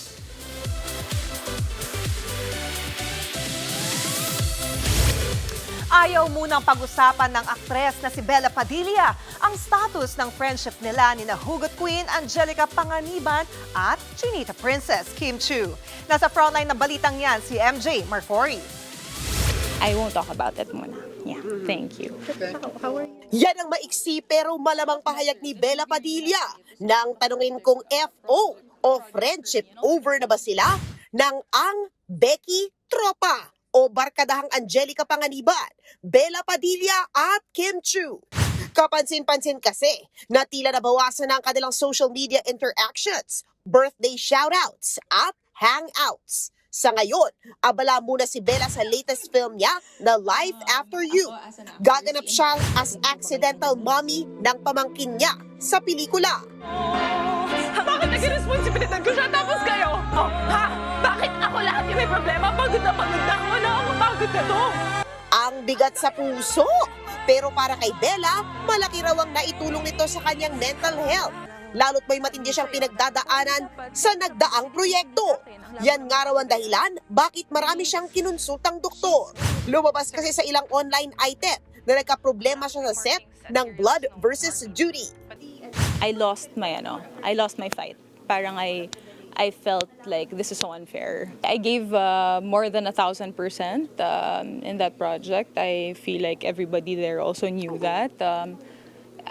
Speaker 26: Ayaw munang pag-usapan ng aktres na si Bella Padilla ang status ng friendship nila ni Hugot Queen Angelica Panganiban at Chinita Princess Kim Chiu. Nasa frontline ng balitang yan si MJ Marfori.
Speaker 27: I won't talk about it muna. Yeah, thank you.
Speaker 26: How are you?
Speaker 28: Yan ang maiksi pero malamang pahayag ni Bella Padilla nang tanungin kung FO o friendship over na ba sila ng ang Becky Tropa o barkadahang Angelica Panganiban, Bella Padilla at Kim Chiu. Kapansin-pansin kasi na tila nabawasan na ang kanilang social media interactions, birthday shoutouts at hangouts. Sa ngayon, abala muna si Bella sa latest film niya na Life After You. Gaganap siya as accidental mommy ng pamangkin niya sa pelikula.
Speaker 6: Bakit naging responsibilidad ko siya tapos kayo? Oh, ha? Bakit ako lahat yung may problema? Pagod na ako. Wala akong pagod na to.
Speaker 28: Ang bigat sa puso. Pero para kay Bella, malaki raw ang naitulong nito sa kanyang mental health. Lalo't may matindi siyang pinagdadaanan sa nagdaang proyekto. Yan nga raw ang dahilan bakit marami siyang kinonsultang doktor. Lumabas kasi sa ilang online item na nagka-problema siya sa set ng Blood versus Judy.
Speaker 27: I lost my fight. Parang I felt like this is so unfair. I gave more than 1,000% in that project. I feel like everybody there also knew that.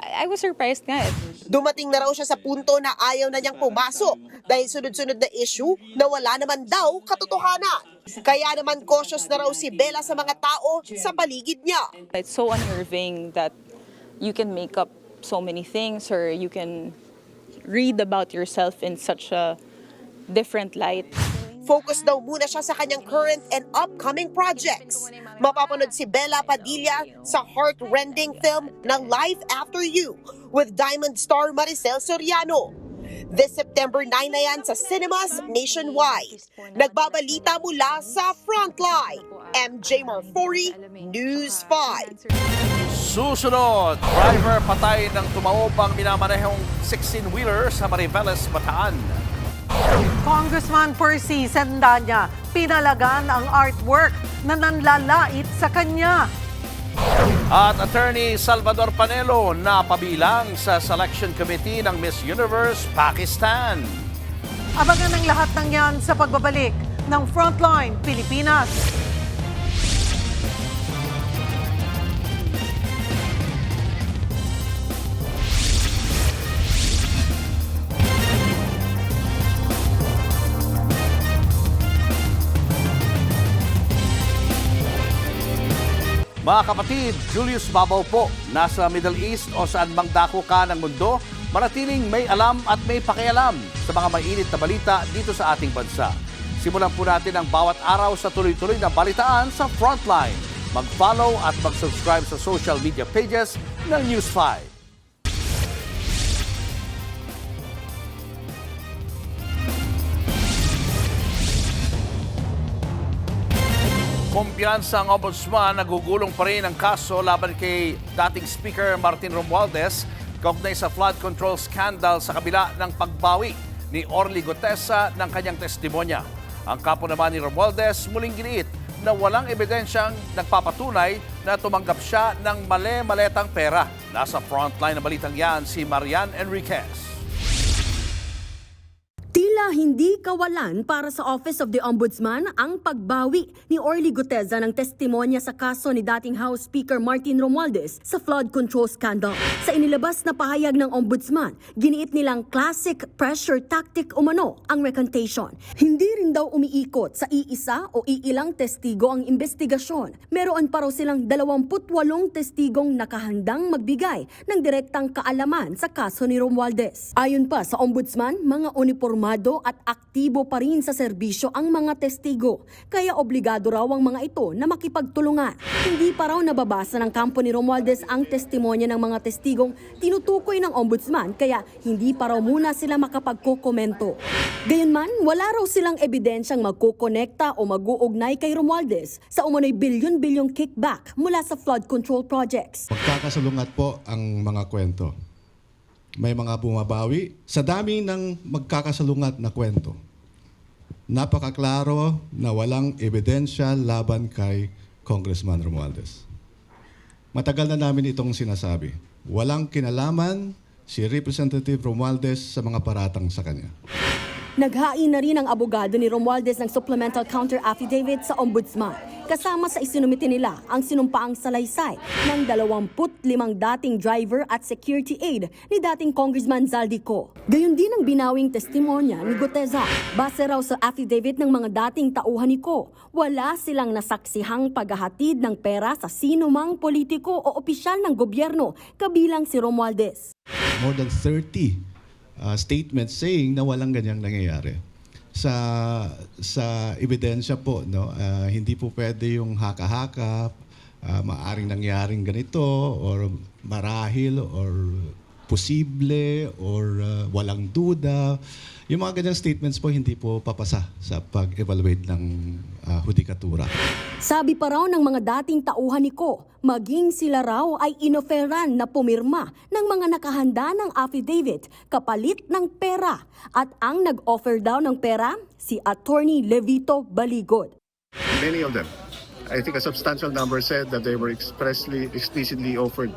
Speaker 27: I was surprised nga.
Speaker 28: Dumating na raw siya sa punto na ayaw na niyang pumasok dahil sunod-sunod na issue na wala naman daw katotohanan. Kaya naman cautious na raw si Bella sa mga tao sa paligid niya.
Speaker 27: It's so unnerving that you can make up so many things or you can read about yourself in such a different light.
Speaker 28: Focus daw muna siya sa kanyang current and upcoming projects. Mapapanood si Bella Padilla sa heart-rending film na Life After You with Diamond star Maricel Soriano. This September 9 na yan sa cinemas nationwide. Nagbabalita mula sa Frontline, MJ Marfori, News 5.
Speaker 3: Susunod, driver patay ng tumaobang minamanehong 16-wheeler sa Mariveles, Bataan.
Speaker 2: Congressman Percy Sandanya pinalagan ang artwork na nanlalait sa kanya.
Speaker 3: At Attorney Salvador Panelo napabilang sa selection committee ng Miss Universe Pakistan.
Speaker 2: Abangan ang lahat ng yan sa pagbabalik ng Frontline Pilipinas.
Speaker 3: Mga kapatid, Julius Babaw po, nasa Middle East o saan mang dako ka ng mundo, manatiling may alam at may pakialam sa mga mainit na balita dito sa ating bansa. Simulan po natin ang bawat araw sa tuloy-tuloy na balitaan sa Frontline. Mag-follow at mag-subscribe sa social media pages ng News 5. Kumpiyansa ang ombudsman, nagugulong pa rin ang kaso laban kay dating Speaker Martin Romualdez kaugnay sa flood control scandal sa kabila ng pagbawi ni Orly Gutesa ng kanyang testimonya. Ang kapo naman ni Romualdez muling giniit na walang ebidensyang nagpapatunay na tumanggap siya ng mali-maletang pera. Nasa frontline na balitang yan si Marian Enriquez.
Speaker 8: Tila hindi kawalan para sa Office of the Ombudsman ang pagbawi ni Orly Gutesa ng testimonya sa kaso ni dating House Speaker Martin Romualdez sa flood control scandal. Sa inilabas na pahayag ng Ombudsman, giniit nilang classic pressure tactic umano ang recantation. Hindi rin daw umiikot sa iisa o iilang testigo ang investigasyon. Meron pa raw silang 28 testigong nakahandang magbigay ng direktang kaalaman sa kaso ni Romualdez. Ayon pa sa Ombudsman, mga uniformado at aktibo pa rin sa serbisyo ang mga testigo, kaya obligado raw ang mga ito na makipagtulungan. Hindi pa raw nababasa ng kampo ni Romualdez ang testimonya ng mga testigong tinutukoy ng Ombudsman, kaya hindi pa raw muna sila makapagkokomento. Gayunman, wala raw silang ebidensyang magkukonekta o mag-uugnay kay Romualdez sa umano'y bilyon-bilyong kickback mula sa flood control projects.
Speaker 9: Magkakasalungat po ang mga kwento. May mga bumabawi. Sa dami ng magkakasalungat na kwento, napakaklaro na walang ebidensya laban kay Congressman Romualdez. Matagal na namin itong sinasabi. Walang kinalaman si Representative Romualdez sa mga paratang sa kanya.
Speaker 8: Naghain na rin ang abogado ni Romualdez ng supplemental counter affidavit sa ombudsman. Kasama sa isinumite nila ang sinumpaang salaysay ng 25 dating driver at security aide ni dating Congressman Zaldico. Gayon din ang binawing testimonya ni Guteza. Base raw sa affidavit ng mga dating tauhan ni Ko, wala silang nasaksihang paghahatid ng pera sa sinumang politiko o opisyal ng gobyerno kabilang si Romualdez.
Speaker 9: More than 30 statements saying na walang ganyang nangyayari. Sa ebidensya po, no, hindi po pwede yung haka-haka, maaring nangyaring ganito or marahil or posible or walang duda. Yung mga ganyang statements po hindi po papasa sa pag-evaluate ng hudikatura.
Speaker 8: Sabi pa raw ng mga dating tauhan ni Ko, maging sila raw ay inoferan na pumirma ng mga nakahanda ng affidavit kapalit ng pera. At ang nag-offer daw ng pera, si Attorney Levito Baligod.
Speaker 10: Many of them. I think a substantial number said that they were explicitly offered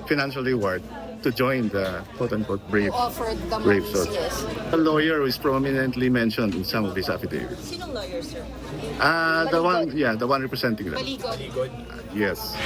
Speaker 10: financial reward to join the quote-unquote brave soldiers.
Speaker 6: Yes.
Speaker 10: A lawyer who is prominently mentioned in some of these affidavits.
Speaker 6: Sinong lawyer, sir?
Speaker 10: The one representing them.
Speaker 6: Baligod.
Speaker 10: Yes.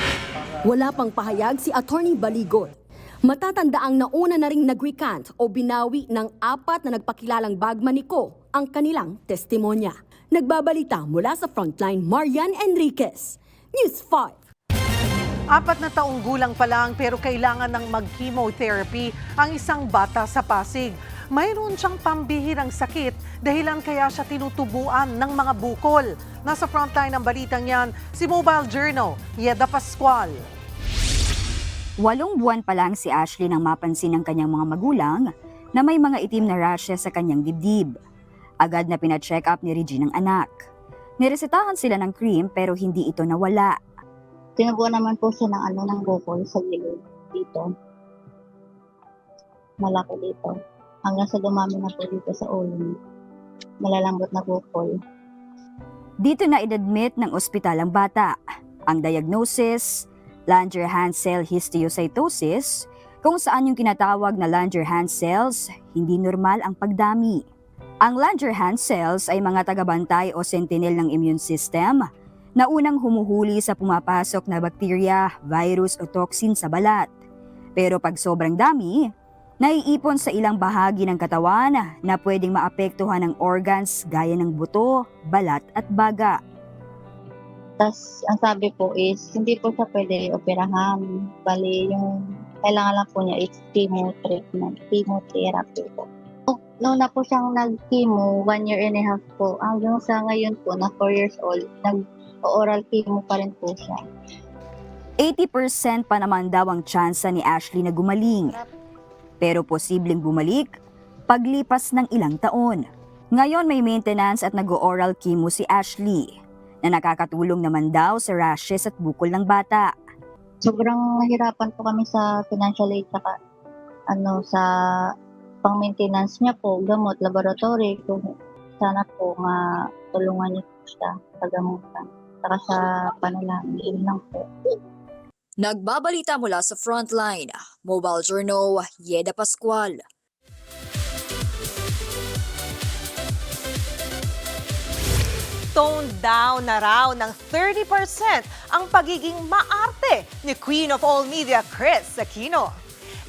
Speaker 8: Wala pang pahayag si Attorney Baligod. Matatandaang nauna na ring nag-recant o binawi ng 4 na nagpakilalang bagman ni Ko ang kanilang testimonya. Nagbabalita mula sa Frontline, Marian Enriquez, News 5.
Speaker 2: 4 na taong gulang pa lang pero kailangan ng mag-chemotherapy ang isang bata sa Pasig. Mayroon siyang pambihirang sakit dahilan kaya siya tinutubuan ng mga bukol. Nasa frontline ng balitang yan, si Mobile Journal, Yeda Pascual.
Speaker 11: 8 buwan pa lang si Ashley nang mapansin ng kanyang mga magulang na may mga itim na rashes sa kanyang dibdib. Agad na pina-check up ni Regine ang anak. Niresetahan sila ng cream pero hindi ito nawala.
Speaker 12: Tinubuan naman po siya ng bukol sa gilid dito. Malaki dito. Hanggang sa dumami na po dito sa ulo. Malalambot na bukol.
Speaker 11: Dito na inadmit ng ospital ang bata. Ang diagnosis, Langerhans cell histiocytosis, kung saan yung kinatawag na Langerhans cells, hindi normal ang pagdami. Ang Langerhans cells ay mga tagabantay o sentinel ng immune system na unang humuhuli sa pumapasok na bakterya, virus o toxin sa balat. Pero pag sobrang dami, naiipon sa ilang bahagi ng katawan na pwedeng maapektuhan ng organs gaya ng buto, balat at baga.
Speaker 12: Tapos, ang sabi po is, hindi po siya pwede operahan. Bali, yung kailangan lang po niya is chemotherapy po. Noon na po siyang nag-chemo, 1 year and a half po. Hanggang sa ngayon po, na 4 years old, nag-oral chemo pa rin po siya.
Speaker 11: 80% pa naman daw ang tsansa ni Ashley na gumaling. Pero posibleng bumalik paglipas ng ilang taon. Ngayon may maintenance at nag-oral chemo si Ashley na nakakatulong naman daw sa rashes at bukol ng bata.
Speaker 12: Sobrang nahirapan po kami sa financial aid saka sa pang-maintenance niya po, gamot, laboratory. Kung sana po matulungan niyo po siya sa gamutan. Saka sa panalangin lang po.
Speaker 11: Nagbabalita mula sa Frontline, Mobile Journal, Yeda Pascual.
Speaker 26: Toned down na raw ng 30% ang pagiging maarte ni Queen of All Media, Kris Aquino.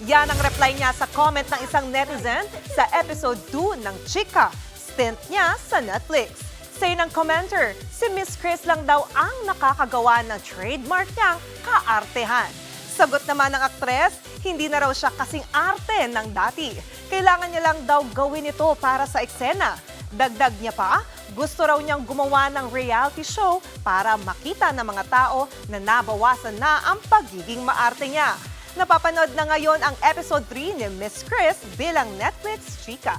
Speaker 26: Yan ang reply niya sa comment ng isang netizen sa episode 2 ng Chika, stint niya sa Netflix. Say ng commenter, si Miss Kris lang daw ang nakakagawa ng trademark niyang kaartehan. Sagot naman ng aktres, hindi na raw siya kasing arte ng dati. Kailangan niya lang daw gawin ito para sa eksena. Dagdag niya pa, gusto raw niyang gumawa ng reality show para makita ng mga tao na nabawasan na ang pagiging maarte niya. Napapanood na ngayon ang episode 3 ni Miss Kris bilang Netflix Chika.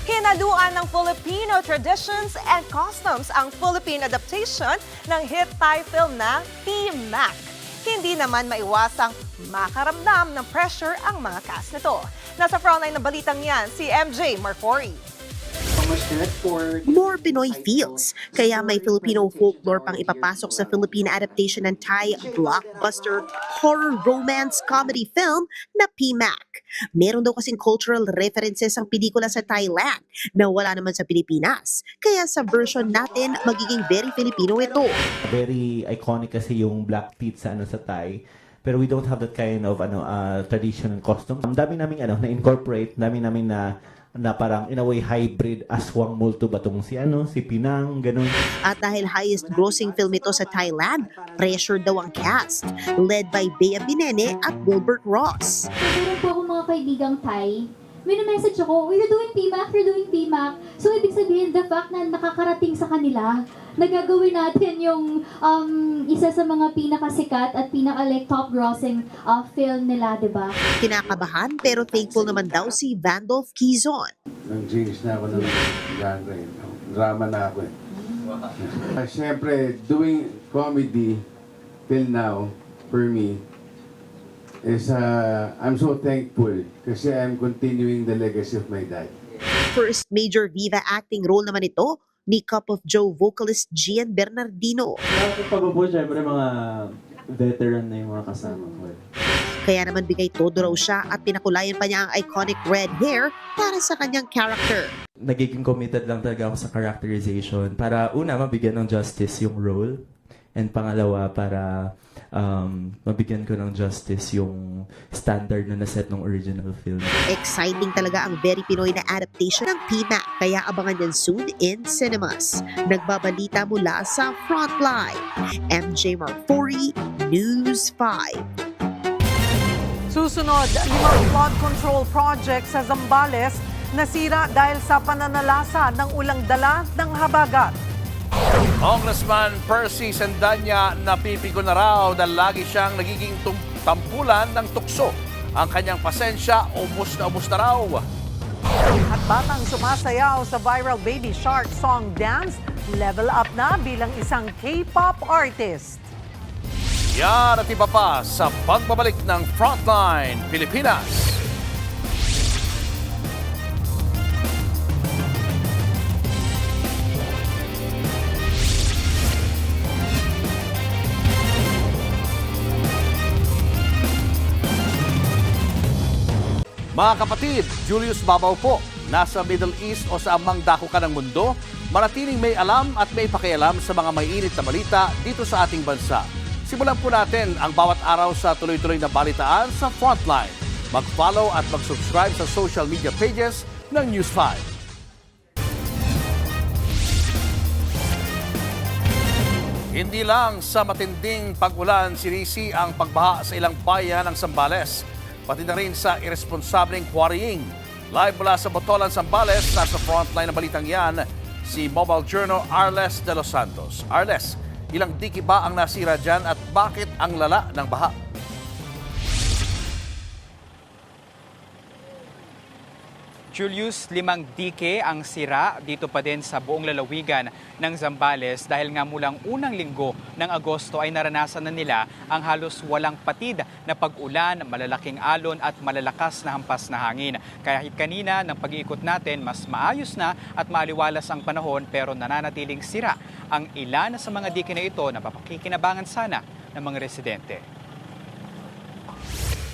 Speaker 26: Hinaluan ng Filipino traditions and customs ang Philippine adaptation ng hit Thai film na T-Mac. Hindi naman maiwasang makaramdam ng pressure ang mga cast nito. Nasa frontline ng balitang yan, si MJ Marfori.
Speaker 28: More Pinoy feels, kaya may Filipino folklore pang ipapasok sa Philippine adaptation ng Thai blockbuster horror romance comedy film na PMAC. Meron daw kasing cultural references ang pelikula sa Thailand na wala naman sa Pilipinas. Kaya sa version natin, magiging very Filipino ito.
Speaker 13: Very iconic kasi yung black teeth sa Thai. Pero we don't have that kind of traditional costumes. Ang dami naming na-incorporate, dami namin na parang in a way hybrid aswang multo batong si Pinang, ganun.
Speaker 28: At dahil highest grossing film ito sa Thailand, pressure daw ang cast, led by Bea Binene at Wilbert Ross.
Speaker 14: Meron po akong mga kaibigang Thai. May message ako, you're doing PMAC. So, ibig sabihin, the fact na nakakarating sa kanila, nagagawin natin yung isa sa mga pinakasikat at top grossing film nila, di ba?
Speaker 28: Kinakabahan pero thankful naman daw si Vandolph Quizon.
Speaker 16: Nag-change na ako ng genre. Drama na ako. Siyempre, doing comedy till now, for me, is I'm so thankful kasi I'm continuing the legacy of my dad.
Speaker 28: First major Viva acting role naman ito ni Cup of Joe vocalist Gian Bernardino.
Speaker 13: Pag po, siyempre mga veteran na yung mga kasama ko.
Speaker 28: Kaya naman bigay todo raw siya at pinakulayan pa niya ang iconic red hair para sa kanyang character.
Speaker 13: Nagiging committed lang talaga ako sa characterization para una, mabigyan ng justice yung role. And pangalawa, para mabigyan ko ng justice yung standard na naset ng original film.
Speaker 28: Exciting talaga ang very Pinoy na adaptation ng PMAC, kaya abangan yan soon in cinemas. Nagbabalita mula sa Frontline, MJ Marfori, News 5.
Speaker 2: Susunod, 5 flood control projects sa Zambales nasira dahil sa pananalasa ng ulang dala ng habagat.
Speaker 3: Congressman Percy Sendanya napipigo na raw dahil lagi siyang nagiging tampulan ng tukso. Ang kanyang pasensya, ubos na raw.
Speaker 2: At batang sumasayaw sa viral Baby Shark song dance, level up na bilang isang K-pop artist.
Speaker 3: Yan at iba pa sa pagbabalik ng Frontline Pilipinas. Mga kapatid, Julius Babaw po. Nasa Middle East o sa amang dako ka ng mundo, manatiling may alam at may pakialam sa mga mainit na balita dito sa ating bansa. Simulan po natin ang bawat araw sa tuloy-tuloy na balitaan sa Frontline. Mag-follow at mag-subscribe sa social media pages ng News 5. Hindi lang sa matinding pag-ulan sinisi ang pagbaha sa ilang bayan ng Zambales, pati na rin sa irresponsableng quarrying. Live mula sa Botolan, Zambales, nasa Frontline ng balitang yan, si Mobile Journal Arles de los Santos. Arles, ilang diki ba ang nasira dyan at bakit ang lala ng baha?
Speaker 17: Julius, 5 dike ang sira dito pa din sa buong lalawigan ng Zambales dahil nga mulang unang linggo ng Agosto ay naranasan na nila ang halos walang patid na pag-ulan, malalaking alon at malalakas na hampas na hangin. Kahit kanina ng pag-iikot natin, mas maayos na at maaliwalas ang panahon pero nananatiling sira ang ilan sa mga dike na ito na mapakikinabangan sana ng mga residente.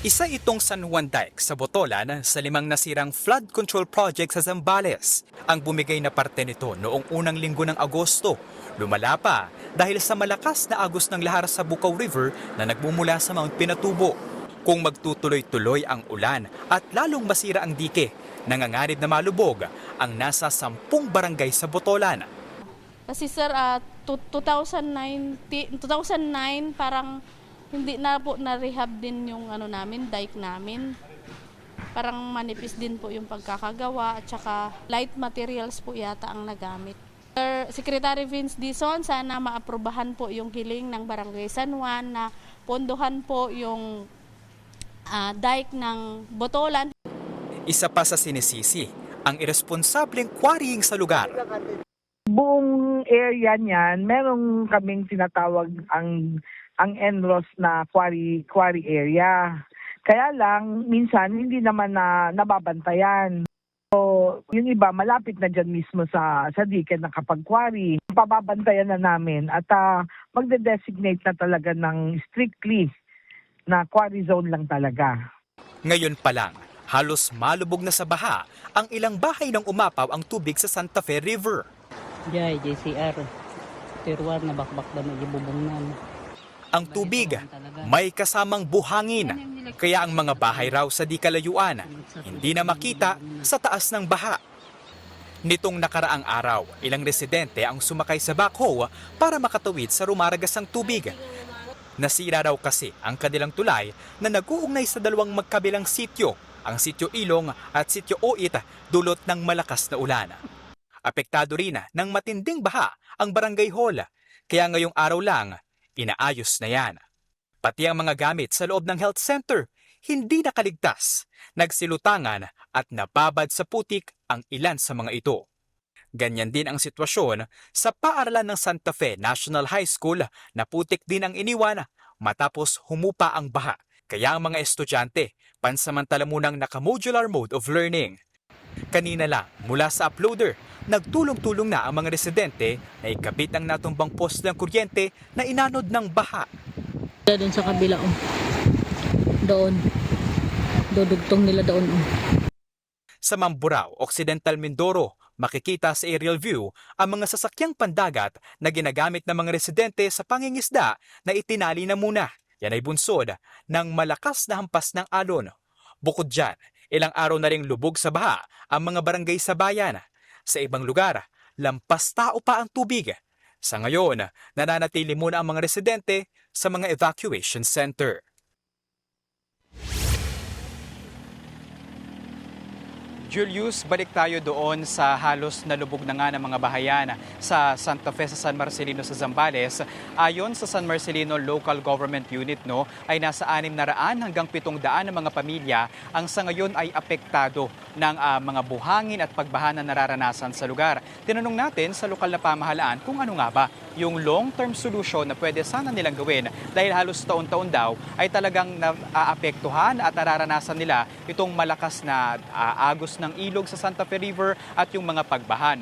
Speaker 18: Isa itong San Juan Dike sa Botolan sa 5 nasirang flood control project sa Zambales. Ang bumigay na parte nito noong unang linggo ng Agosto. Lumala pa dahil sa malakas na agos ng lahar sa Bukaw River na nagmumula sa Mount Pinatubo. Kung magtutuloy-tuloy ang ulan at lalong masira ang dike, nanganganib na malubog ang nasa 10 barangay sa Botolan.
Speaker 19: Kasi sir, 2009 parang hindi na po na-rehab din yung dike namin. Parang manipis din po yung pagkakagawa at saka light materials po yata ang nagamit. Secretary Vince Dizon, sana maaprubahan po yung hiling ng Barangay San Juan na pondohan po yung dike ng Botolan.
Speaker 18: Isa pa sa sinisisi, ang irresponsableng quarrying sa lugar.
Speaker 20: Buong area niyan, meron kaming tinatawag ang NROS na quarry area. Kaya lang, minsan hindi naman na nababantayan. So, yung iba malapit na dyan mismo sa Diken ng Kapag-Quarry. Pababantayan na namin at magde-designate na talaga ng strictly na quarry zone lang talaga.
Speaker 18: Ngayon pa lang, halos malubog na sa baha ang ilang bahay nang umapaw ang tubig sa Santa Fe River.
Speaker 4: Jay, JCR, Tirwan na bakbak na magibubong namin.
Speaker 18: Ang tubig may kasamang buhangin, kaya ang mga bahay raw sa di kalayuan hindi na makita sa taas ng baha. Nitong nakaraang araw, ilang residente ang sumakay sa backhoe para makatawid sa rumaragasang tubig. Nasira raw kasi ang kanilang tulay na nag-uugnay sa dalawang magkabilang sityo, ang Sityo Ilong at Sityo Oit, dulot ng malakas na ulan. Apektado rin ng matinding baha ang barangay hall, kaya ngayong araw lang, inaayos na yan. Pati ang mga gamit sa loob ng health center, hindi nakaligtas, nagsilutangan at nababad sa putik ang ilan sa mga ito. Ganyan din ang sitwasyon sa paaralan ng Santa Fe National High School na putik din ang iniwan matapos humupa ang baha. Kaya ang mga estudyante, pansamantala munang naka-modular mode of learning. Kanina lang, mula sa uploader, nagtulong-tulong na ang mga residente na ikabit ang natumbang poste ng kuryente na inanod ng baha.
Speaker 4: Doon sa kabila, doon. Dudugtong nila doon.
Speaker 18: Sa Mamburao, Occidental Mindoro, makikita sa aerial view ang mga sasakyang pandagat na ginagamit ng mga residente sa pangingisda na itinali na muna. Yan ay bunsod ng malakas na hampas ng alon. Bukod dyan, ilang araw na ring lubog sa baha ang mga barangay sa bayan. Sa ibang lugar, lampas tao pa ang tubig. Sa ngayon, nananatili muna ang mga residente sa mga evacuation center. Julius, balik tayo doon sa halos nalubog na nga ng mga bahayan sa Santa Fe sa San Marcelino sa Zambales. Ayon sa San Marcelino Local Government Unit, ay nasa 600 hanggang 700 ng mga pamilya ang sa ngayon ay apektado ng mga buhangin at pagbaha na nararanasan sa lugar. Tinanong natin sa lokal na pamahalaan kung ano nga ba yung long-term solution na pwede sana nilang gawin dahil halos taon-taon daw ay talagang naapektuhan at nararanasan nila itong malakas na agos ng ilog sa Santa Fe River at yung mga pagbaha.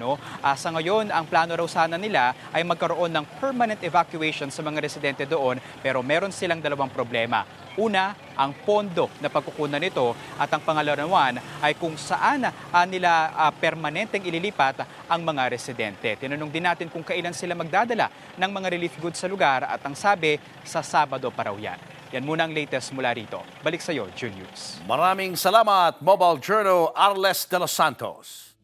Speaker 18: Sa ngayon, ang plano raw sana nila ay magkaroon ng permanent evacuation sa mga residente doon, pero meron silang dalawang problema. Una, ang pondo na pagkukunan nito at ang pangalawa ay kung saan nila permanenteng ililipat ang mga residente. Tinanong din natin kung kailan sila magdadala ng mga relief goods sa lugar at ang sabi, sa Sabado pa raw yan. Yan muna ang latest mula rito. Balik sa iyo, Julius.
Speaker 3: Maraming salamat, Mobile Journal Arles de los Santos.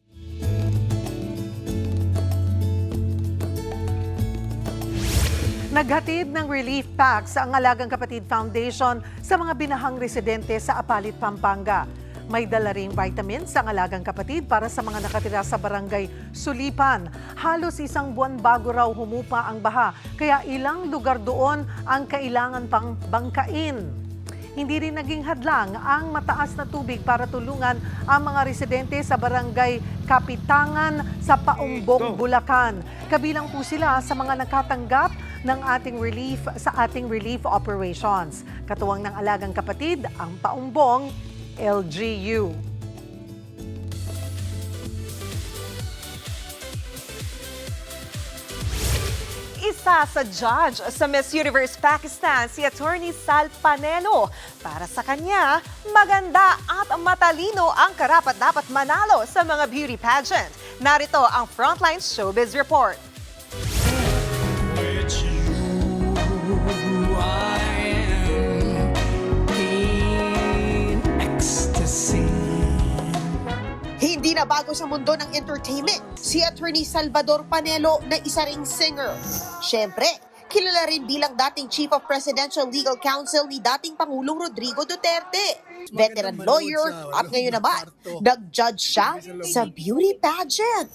Speaker 2: Naghatid ng relief packs ang Alagang Kapatid Foundation sa mga binahang residente sa Apalit, Pampanga. May dala ring vitamins ang Alagang Kapatid para sa mga nakatira sa barangay Sulipan. Halos isang buwan bago raw humupa ang baha, kaya ilang lugar doon ang kailangan pang bangkain. Hindi rin naging hadlang ang mataas na tubig para tulungan ang mga residente sa barangay Kapitangan sa Paumbong, Bulacan. Kabilang po sila sa mga nakatanggap ng ating relief operations. Katuwang ng Alagang Kapatid, ang Paumbong LGU.
Speaker 26: Isa sa judge sa Miss Universe Pakistan si Attorney Sal Panelo. Para sa kanya, maganda at matalino ang karapat-dapat manalo sa mga beauty pageant. Narito ang Frontline Showbiz Report. Hindi na bago sa mundo ng entertainment si Attorney Salvador Panelo na isa ring singer. Siyempre, kilala rin bilang dating Chief of Presidential Legal Counsel ni dating Pangulong Rodrigo Duterte. Veteran lawyer at ngayon naman, nag-judge siya sa beauty pageant.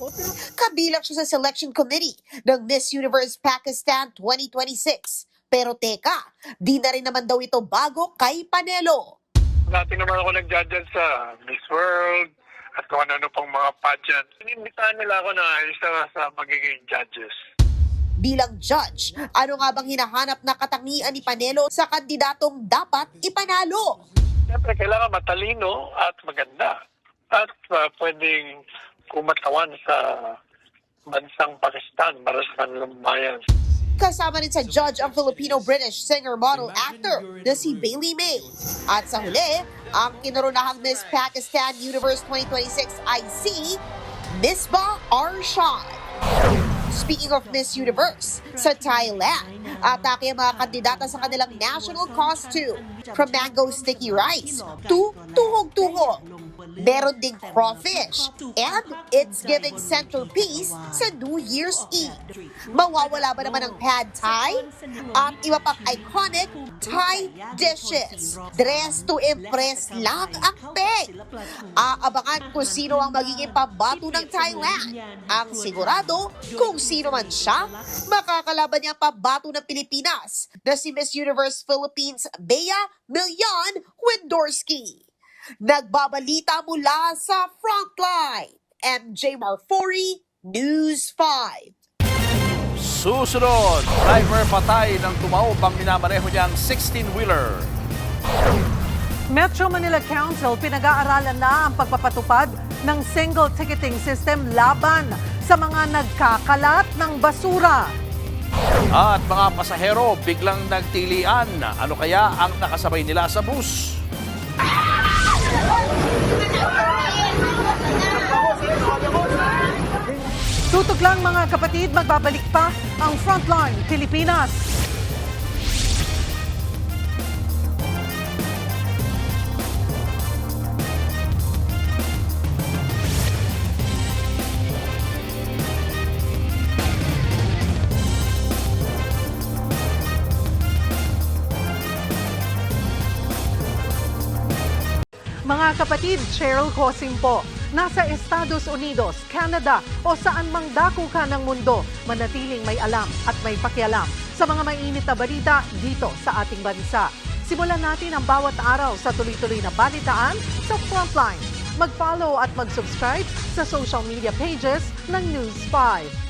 Speaker 26: Kabilang siya sa selection committee ng Miss Universe Pakistan 2026. Pero teka, di na rin naman daw ito bago kay Panelo.
Speaker 5: Dati naman ako nag-judge sa Miss World at kung ano pang mga pageant. Inimbitahan nila ako na isa sa magiging judges.
Speaker 28: Bilang judge, ano nga bang hinahanap na katangian ni Panelo sa kandidatong dapat ipanalo?
Speaker 5: Siyempre, kailangan matalino at maganda. at pwedeng kumatawan sa bansang Pakistan para sa kanilang bayan.
Speaker 28: Kasama rin sa judge ang Filipino-British singer, model, actor na si Bailey May. At sa huli, ang kinarunahang Miss Pakistan Universe 2026 IC, Misbah Arshad. Speaking of Miss Universe, sa Thailand, atake ang mga kandidata sa kanilang national costume, from mango sticky rice to tuhog-tuhog. Meron ding crawfish, and it's giving centerpiece sa New Year's Eve. Mawawala ba naman ang pad thai? At iba pang iconic Thai dishes. Dress to impress lang ang peg. Aabangan kung sino ang magiging pambato ng Thailand. Ang sigurado, kung sino man siya, makakalaban niya ang pambato ng Pilipinas na si Miss Universe Philippines Bea Milian Windorski. Nagbabalita mula sa Frontline, MJ Marfori, News 5.
Speaker 3: Susunod, driver patay ng tumaob ang minamaneho niyang 16-wheeler.
Speaker 2: Metro Manila Council pinag-aaralan na ang pagpapatupad ng single ticketing system laban sa mga nagkakalat ng basura.
Speaker 3: At mga pasahero biglang nagtilian. Ano kaya ang nakasabay nila sa bus?
Speaker 2: Tutok lang mga kapatid, magbabalik pa ang Frontline Pilipinas. Mga kapatid, Cheryl Cosim po. Nasa Estados Unidos, Canada o saan mang dako ka ng mundo, manatiling may alam at may pakialam sa mga mainit na balita dito sa ating bansa. Simulan natin ang bawat araw sa tuloy-tuloy na balitaan sa Frontline. Mag-follow at mag-subscribe sa social media pages ng News 5.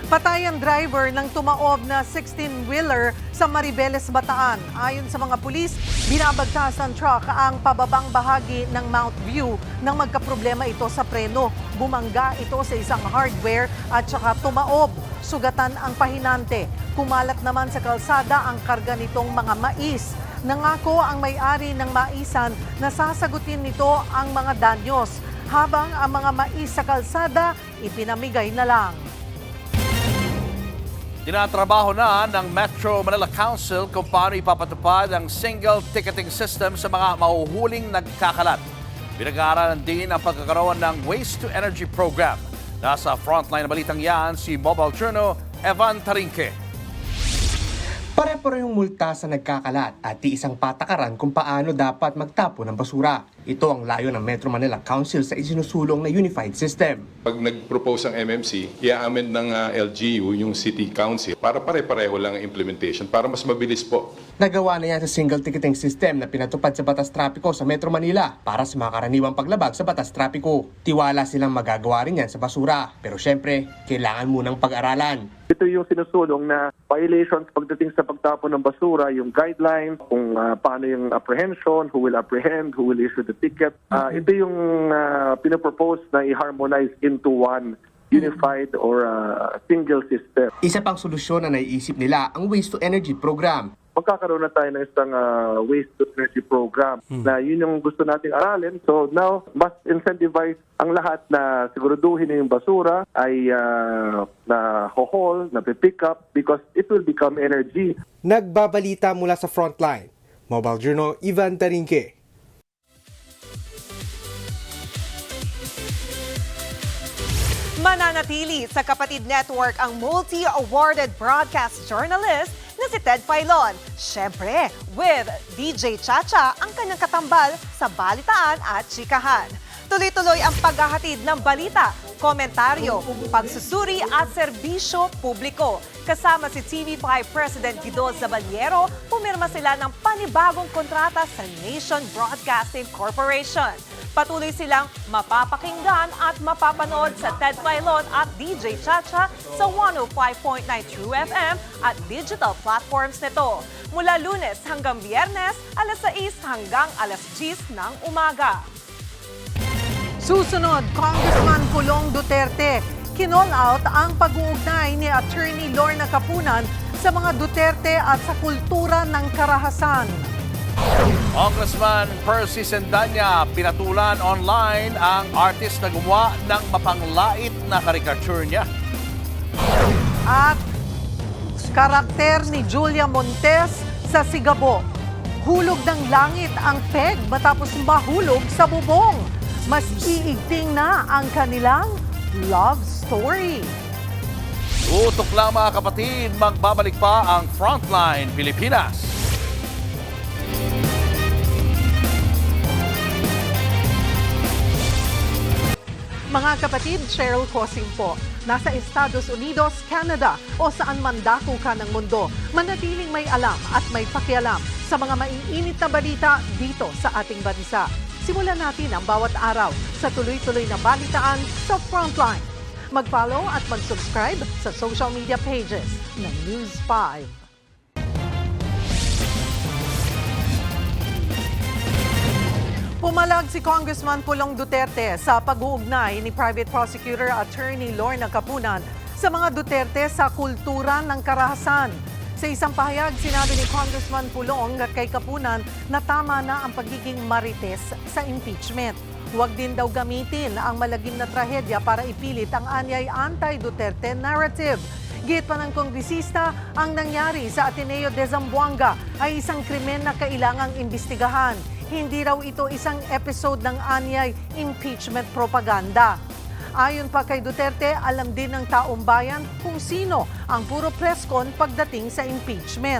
Speaker 2: Patay ang driver ng tumaob na 16-wheeler sa Maribeles, Bataan. Ayon sa mga pulis, binabagtas ng truck ang pababang bahagi ng Mount View nang magkaproblema ito sa preno. Bumangga ito sa isang hardware at saka tumaob. Sugatan ang pahinante. Kumalat naman sa kalsada ang karga nitong mga mais. Nangako ang may-ari ng maisan na sasagutin nito ang mga danyos, habang ang mga mais sa kalsada ipinamigay na lang.
Speaker 3: Tinatrabaho na ng Metro Manila Council kung paano ipapatupad ang single ticketing system sa mga mahuhuling nagkakalat. Pinag-aaralan din ang pagkakaroon ng Waste to Energy program. Nasa frontline na balitang yan si Mobile Journal Evan Tarinque.
Speaker 1: Pare-parehong multa sa nagkakalat at isang patakaran kung paano dapat magtapon ng basura. Ito ang layo ng Metro Manila Council sa isinusulong na unified system.
Speaker 7: Pag nag-propose ang MMC, i-amend ng LGU yung City Council para pare-pareho lang ang implementation para mas mabilis po.
Speaker 1: Nagawa na yan sa single ticketing system na pinatupad sa Batas Trapiko sa Metro Manila para sa mga karaniwang paglabag sa Batas Trapiko. Tiwala silang magagawa rin yan sa basura. Pero syempre, kailangan munang pag-aralan.
Speaker 15: Ito yung sinusulong na violations pagdating sa pagtapon ng basura, yung guidelines, kung paano yung apprehension, who will apprehend, who will issue the ticket. Ito yung pinapropose na i-harmonize into one unified or single system.
Speaker 1: Isa pang solusyon na naiisip nila ang Waste to Energy program.
Speaker 15: Magkakaroon na tayo ng isang waste to energy program na yun yung gusto nating aralin. So now, mas incentivize ang lahat na siguraduhin na yung basura ay na haul, na pick up because it will become energy.
Speaker 1: Nagbabalita mula sa Frontline. Mobile Journal, Ivan Tarinque.
Speaker 26: Mananatili sa Kapatid Network ang multi-awarded broadcast journalist na si Ted Filon. Siyempre, with DJ Chacha ang kanyang katambal sa balitaan at chikahan. Tuloy-tuloy ang paghahatid ng balita, komentaryo, pagsusuri at serbisyo publiko. Kasama si TV5 President Guido Zabaliero, pumirma sila ng panibagong kontrata sa Nation Broadcasting Corporation. Patuloy silang mapapakinggan at mapapanood sa Ted Filon at DJ Chacha sa 105.9 True FM at digital platforms nito. Mula Lunes hanggang Biyernes, alas 6 hanggang alas 10 ng umaga.
Speaker 2: Susunod, Congressman Pulong Duterte. Kinall out ang pag-uugnay ni Attorney Lorna Capunan sa mga Duterte at sa kultura ng karahasan.
Speaker 3: Congressman Percy Sendanya, pinatulan online ang artist na gumawa ng mapanglait na caricature niya.
Speaker 2: At karakter ni Julia Montes sa Sigabo. Hulog ng langit ang peg matapos mahulog sa bubong. Mas iigting na ang kanilang love story.
Speaker 3: Tutok lang mga kapatid, magbabalik pa ang Frontline Pilipinas.
Speaker 2: Mga kapatid, Cheryl Cosing po. Nasa Estados Unidos, Canada o saan man dako ka ng mundo, manatiling may alam at may pakialam sa mga maiinit na balita dito sa ating bansa. Simulan natin ang bawat araw sa tuloy-tuloy na balitaan sa Frontline. Mag-follow at mag-subscribe sa social media pages ng News 5. Pumalag si Congressman Pulong Duterte sa pag-uugnay ni Private Prosecutor Attorney Lorna Capunan sa mga Duterte sa kultura ng karahasan. Sa isang pahayag, sinabi ni Congressman Pulong kay Capunan na tama na ang pagiging marites sa impeachment. Huwag din daw gamitin ang malagim na trahedya para ipilit ang anyay anti-Duterte narrative. Git pa ng kongresista, ang nangyari sa Ateneo de Zamboanga ay isang krimen na kailangang imbestigahan. Hindi raw ito isang episode ng anyay impeachment propaganda. Ayon pa kay Duterte, alam din ng taong bayan kung sino ang puro presscon pagdating sa impeachment.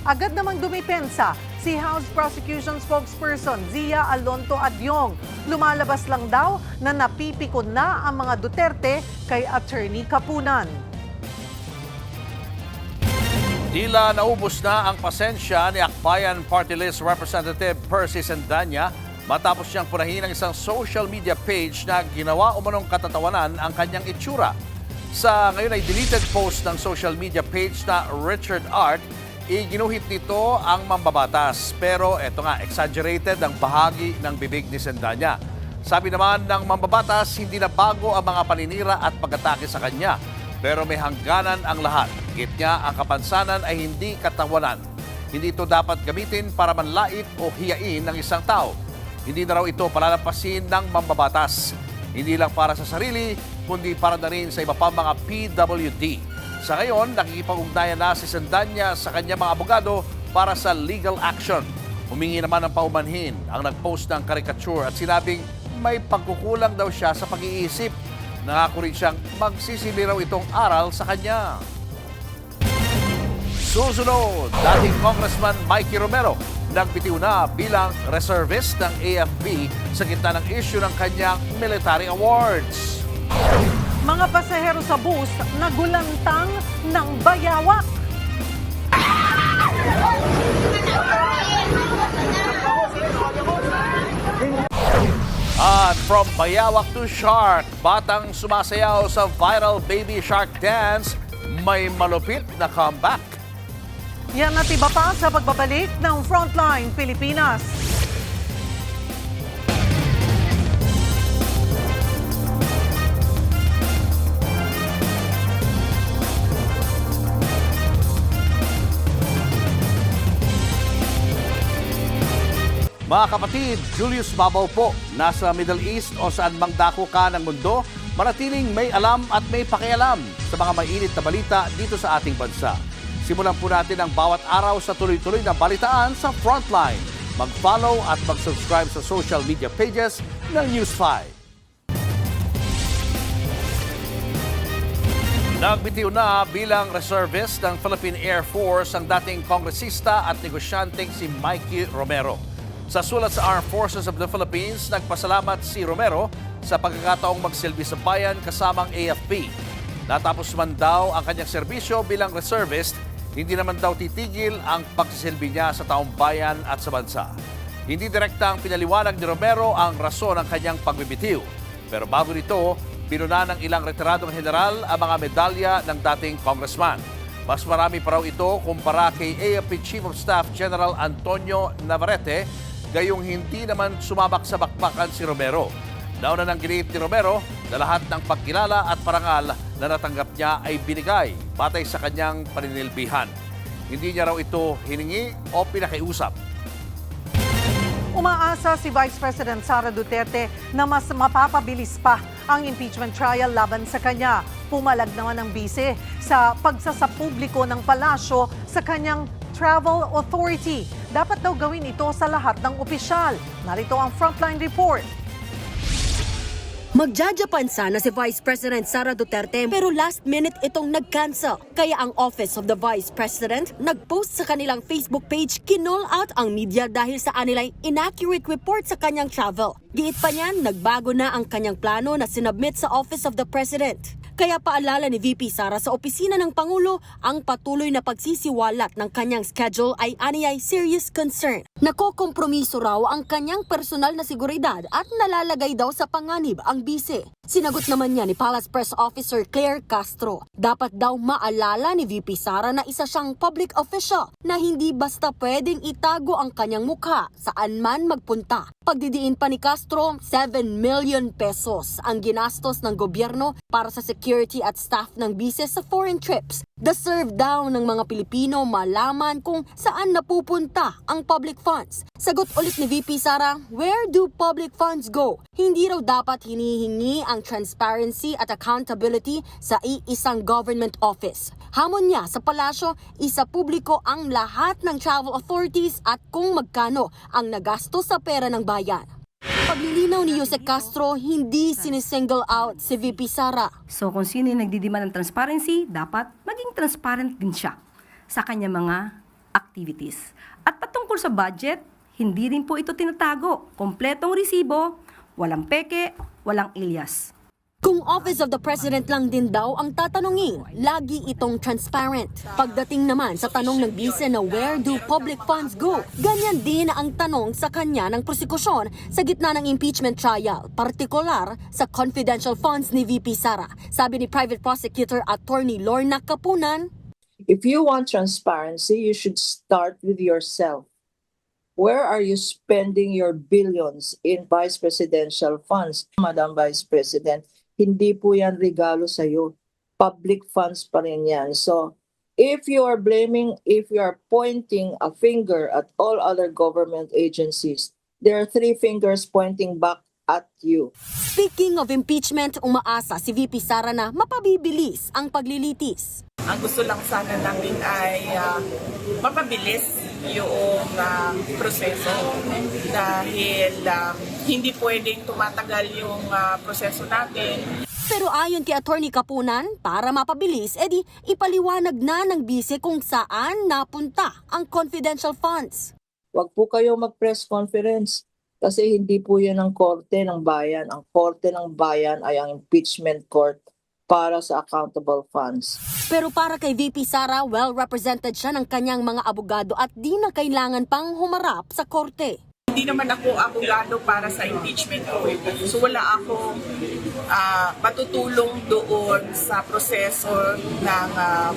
Speaker 2: Agad namang dumipensa si House Prosecution Spokesperson Zia Alonto Adyong. Lumalabas lang daw na napipikon na ang mga Duterte kay Attorney Capunan.
Speaker 3: Tila naubos na ang pasensya ni Akbayan Party List Representative Percy Sendanya matapos siyang punahin ng isang social media page na ginawa umanong katatawanan ang kanyang itsura. Sa ngayon ay deleted post ng social media page na Richard Art, iginuhit nito ang mambabatas. Pero eto nga, exaggerated ang bahagi ng bibig ni Sendanya. Sabi naman ng mambabatas, hindi na bago ang mga paninira at pag-atake sa kanya. Pero may hangganan ang lahat. Git niya, ang kapansanan ay hindi katawanan. Hindi ito dapat gamitin para manlait o hiyain ng isang tao. Hindi na raw ito palalampasin ng mambabatas. Hindi lang para sa sarili, kundi para na rin sa iba pang mga PWD. Sa ngayon, nakikipag-ugnayan na si Sendanya sa kanyang mga abogado para sa legal action. Humingi naman ng paumanhin ang nag-post ng caricature at sinabing may pagkukulang daw siya sa pag-iisip. Nangako rin siyang magsisilbi raw itong aral sa kanya. Susunod, dating Congressman Mikey Romero nagbitiw na bilang reservist ng AFP sa gitna ng issue ng kanyang military awards.
Speaker 2: Mga pasahero sa bus nagulantang ng bayawak.
Speaker 3: At from bayawak to shark, batang sumasayaw sa viral baby shark dance, may malupit na comeback.
Speaker 2: Yan at iba pa sa pagbabalik ng Frontline Pilipinas.
Speaker 3: Mga kapatid, Julius Babaw po, nasa Middle East o saan mang dako ka ng mundo, manatiling may alam at may pakialam sa mga mainit na balita dito sa ating bansa. Simulan po natin ang bawat araw sa tuloy-tuloy na balitaan sa Frontline. Mag-follow at mag-subscribe sa social media pages ng News 5. Nagbitiw na bilang reservist ng Philippine Air Force ang dating kongresista at negosyanteng si Mikey Romero. Sa sulat sa Armed Forces of the Philippines, nagpasalamat si Romero sa pagkakataong magsilbi sa bayan kasamang AFP. Natapos man daw ang kanyang serbisyo bilang reservist, hindi naman daw titigil ang pagsisilbi niya sa taong bayan at sa bansa. Hindi direktang pinaliwanag ni Romero ang rason ng kanyang pagbibitiw. Pero bago nito, pinuna ng ilang retiradong general ang mga medalya ng dating congressman. Mas marami pa raw ito kumpara kay AFP Chief of Staff General Antonio Navarrete, gayong hindi naman sumabak sa bakbakan si Romero. Nauna nang giniit ni Romero na lahat ng pagkilala at parangal na natanggap niya ay binigay batay sa kanyang paninilbihan. Hindi niya raw ito hiningi o pinakiusap.
Speaker 2: Umaasa si Vice President Sara Duterte na mas mapapabilis pa ang impeachment trial laban sa kanya. Pumalag naman ang bise sa pagsasapubliko ng palasyo sa kanyang travel authority. Dapat daw gawin ito sa lahat ng opisyal. Narito ang Frontline Report.
Speaker 8: Magjajapan sana si Vice President Sara Duterte pero last minute itong nag-cancel. Kaya ang Office of the Vice President nag-post sa kanilang Facebook page, kinall out ang media dahil sa anilang inaccurate report sa kanyang travel. Giit pa niyan, nagbago na ang kanyang plano na sinubmit sa Office of the President. Kaya paalala ni VP Sara sa opisina ng Pangulo, ang patuloy na pagsisiwalat ng kanyang schedule ay aniyay serious concern. Nakokompromiso raw ang kanyang personal na seguridad at nalalagay daw sa panganib ang bise. Sinagot naman niya ni Palace Press Officer Claire Castro. Dapat daw maalala ni VP Sara na isa siyang public official na hindi basta pwedeng itago ang kanyang mukha saan man magpunta. Pagdidiin pa ni Castro, 7 million pesos ang ginastos ng gobyerno para sa security at staff ng bise sa foreign trips. Deserve daw ng mga Pilipino malaman kung saan napupunta ang public funds. Sagot ulit ni VP Sara, where do public funds go? Hindi raw dapat hinihingi ang transparency at accountability sa iisang government office. Hamon niya sa palasyo, isa publiko ang lahat ng travel authorities at kung magkano ang nagastos sa pera ng bayan. Paglilinaw ni Jose Castro, hindi sinisingle out si VP Sara.
Speaker 6: So kung sino yung nagdidiman ng transparency, dapat maging transparent din siya sa kanyang mga activities. At patungkol sa budget, hindi rin po ito tinatago. Kompletong resibo, walang peke, walang alias.
Speaker 8: Kung Office of the President lang din daw ang tatanungin, lagi itong transparent. Pagdating naman sa tanong ng bise na where do public funds go, ganyan din ang tanong sa kanya ng prosekusyon sa gitna ng impeachment trial, partikular sa confidential funds ni VP Sara. Sabi ni Private Prosecutor Attorney Lorna Capunan,
Speaker 9: if you want transparency, you should start with yourself. Where are you spending your billions in vice presidential funds? Madam Vice President, hindi po yan regalo sa iyo. Public funds pa rin yan. So, if you are pointing a finger at all other government agencies, there are 3 fingers pointing back at you.
Speaker 8: Speaking of impeachment, umaasa si VP Sara na mapabibilis ang paglilitis.
Speaker 21: Ang gusto lang sana namin ay mapabilis yung proseso dahil hindi pwedeng tumatagal yung proseso natin.
Speaker 8: Pero ayon kay Attorney Capunan, para mapabilis, edi ipaliwanag na ng bise kung saan napunta ang confidential funds.
Speaker 9: Huwag po kayo mag-press conference kasi hindi po yan ang korte ng bayan. Ang korte ng bayan ay ang impeachment court para sa accountable funds.
Speaker 8: Pero para kay VP Sara, well-represented siya ng kanyang mga abogado at di na kailangan pang humarap sa korte.
Speaker 21: Hindi naman ako abogado para sa impeachment court. So wala akong matutulong doon sa proseso ng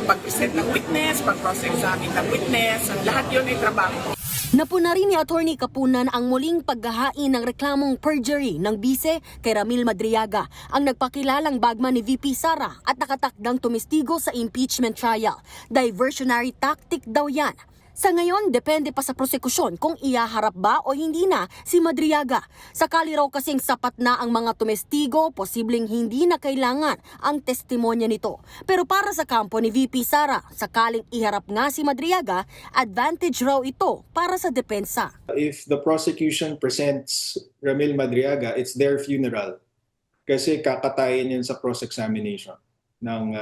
Speaker 21: pag-present ng witness, pag-cross-examine ng witness. Lahat yun ay trabaho.
Speaker 8: Napuna rin ni Attorney Capunan ang muling paghahain ng reklamong perjury ng bise kay Ramil Madriaga, ang nagpakilalang bagman ni VP Sara at nakatakdang tumistigo sa impeachment trial. Diversionary tactic daw yan. Sa ngayon, depende pa sa prosekusyon kung iyaharap ba o hindi na si Madriaga. Sakali raw kasing sapat na ang mga tumestigo, posibleng hindi na kailangan ang testimonya nito. Pero para sa kampo ni VP Sara, sakaling iharap nga si Madriaga, advantage raw ito para sa depensa.
Speaker 22: If the prosecution presents Ramil Madriaga, it's their funeral. Kasi kakatayin yun sa cross-examination ng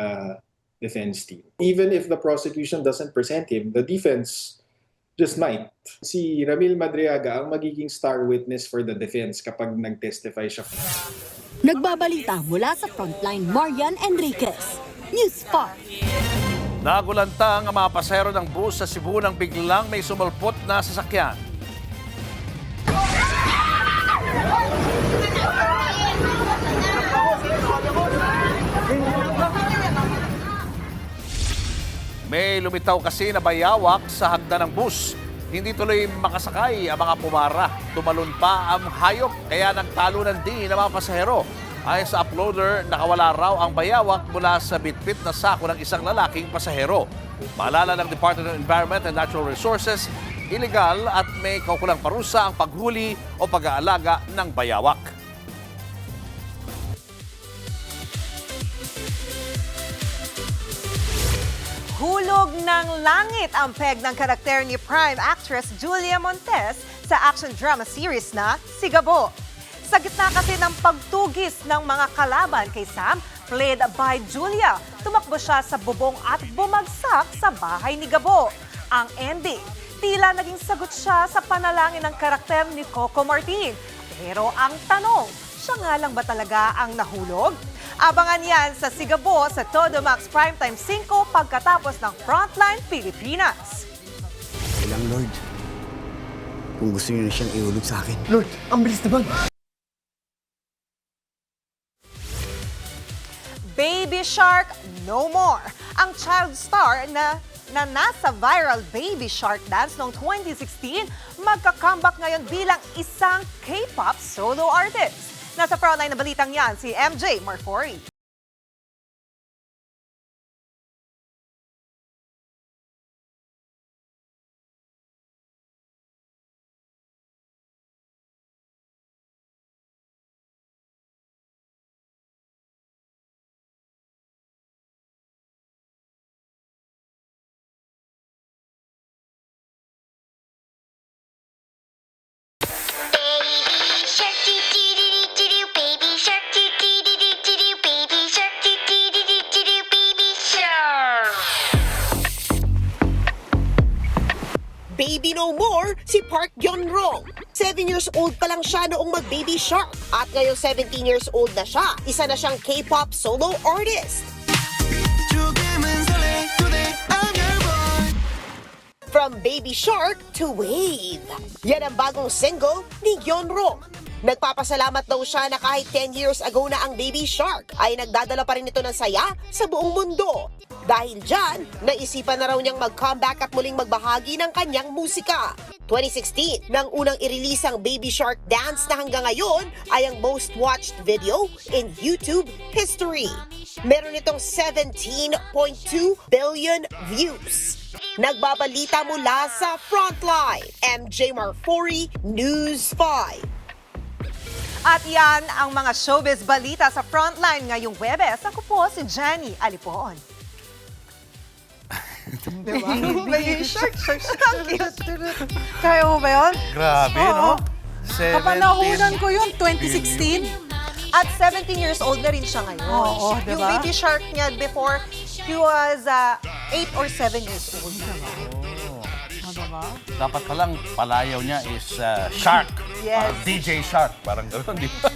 Speaker 22: defense team. Even if the prosecution doesn't present him, the defense just might. Si Ramil Madriaga ang magiging star witness for the defense kapag nag-testify siya.
Speaker 8: Nagbabalita mula sa Frontline, Marian Enriquez, News 5.
Speaker 3: Nagulantang ang mga pasahero ng bus sa Cebu nang biglang may sumulpot na sasakyan. May lumitaw kasi na bayawak sa hagdan ng bus. Hindi tuloy makasakay ang mga pumara. Tumalon pa ang hayop kaya nagtalunan din ang mga pasahero. Ayon sa uploader, nakawala raw ang bayawak mula sa bitbit na sako ng isang lalaking pasahero. Paalala ng Department of Environment and Natural Resources, illegal at may kaukulang parusa ang paghuli o pag-aalaga ng bayawak.
Speaker 26: Hulog ng langit ang peg ng karakter ni prime actress Julia Montes sa action drama series na Sigabo. Sa gitna kasi ng pagtugis ng mga kalaban kay Sam, played by Julia, tumakbo siya sa bubong at bumagsak sa bahay ni Gabo. Ang ending, tila naging sagot siya sa panalangin ng karakter ni Coco Martin. Pero ang tanong, siya nga lang ba talaga ang nahulog? Abangan yan sa Sigabo sa Todo Max Primetime 5 pagkatapos ng Frontline Pilipinas.
Speaker 10: Kailang Lord, kung gusto niyo na siyang iulog sa akin.
Speaker 1: Lord, ang bilis naman!
Speaker 26: Baby Shark No More. Ang child star na nasa viral Baby Shark dance noong 2016, magka-comeback ngayon bilang isang K-pop solo artist. Nasa frontline na balitang yan si MJ Marfori.
Speaker 28: Baby No More, si Park Yeon-rong. 7 years old pa lang siya noong mag-Baby Shark. At ngayon 17 years old na siya. Isa na siyang K-pop solo artist. From Baby Shark to Wave. Yan ang bagong single ni Yeon-rong. Nagpapasalamat daw siya na kahit 10 years ago na ang Baby Shark ay nagdadala pa rin ito ng saya sa buong mundo. Dahil dyan, naisipan na raw niyang mag-comeback at muling magbahagi ng kanyang musika. 2016, nang unang i-release ang Baby Shark dance na hanggang ngayon ay ang most watched video in YouTube history. Meron itong 17.2 billion views. Nagbabalita mula sa Frontline, MJ Marfori, News 5.
Speaker 26: At yan ang mga showbiz balita sa Frontline ngayong Webes. Ako po si Jenny Alipon. Diba? Baby Shark. Ang cute. Kaya mo ba yun?
Speaker 3: Grabe, no? 17.
Speaker 2: Kapanahunan ko yun, 2016.
Speaker 26: At 17 years old na rin siya ngayon.
Speaker 2: Oo, diba?
Speaker 26: Yung Baby Shark niya before, he was 8 or 7 years old.
Speaker 2: Diba?
Speaker 3: Dapat palang palayaw niya is Shark.
Speaker 26: Yes.
Speaker 3: DJ Shark. Parang gano'n, di ba?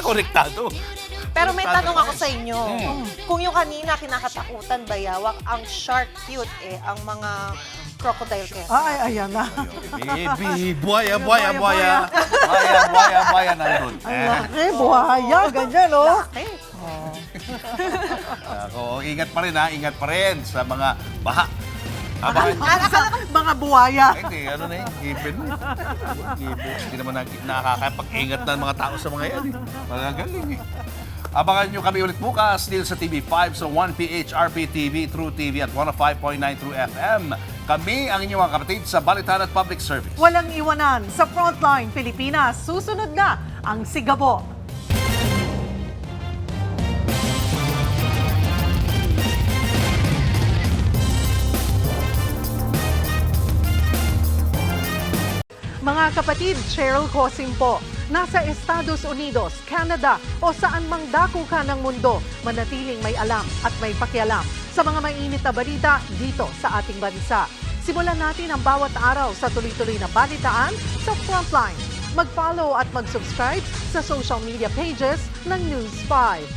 Speaker 3: Konektado.
Speaker 26: Pero may tanong ako sa inyo. Kung yung kanina kinakatakutan bayawak, ang shark cute ang mga crocodile kesa.
Speaker 2: Ay, ayan na.
Speaker 3: Baby, buhaya nandun.
Speaker 2: Ang laki, buhaya, ganyan, no?
Speaker 26: Laki.
Speaker 3: Ingat pa rin ingat pa rin sa mga baha.
Speaker 2: Mga buhaya.
Speaker 3: Hindi, ano na yun, given. Hindi naman nakakapag-ingat na mga tao sa mga yan. Magagaling eh. Abangan nyo kami ulit bukas dito sa TV5 sa 1PH RPTV, True TV at 105.9 True FM. Kami ang inyong mga kapatid sa Balitan at Public Service.
Speaker 2: Walang iwanan sa Frontline Pilipinas. Susunod na ang Sigabo. Mga kapatid, Cheryl Cosim po. Nasa Estados Unidos, Canada o saan mang dako ka ng mundo, manatiling may alam at may pakialam sa mga mainit na balita dito sa ating bansa. Simulan natin ang bawat araw sa tuloy-tuloy na balitaan sa Frontline. Mag-follow at mag-subscribe sa social media pages ng News 5.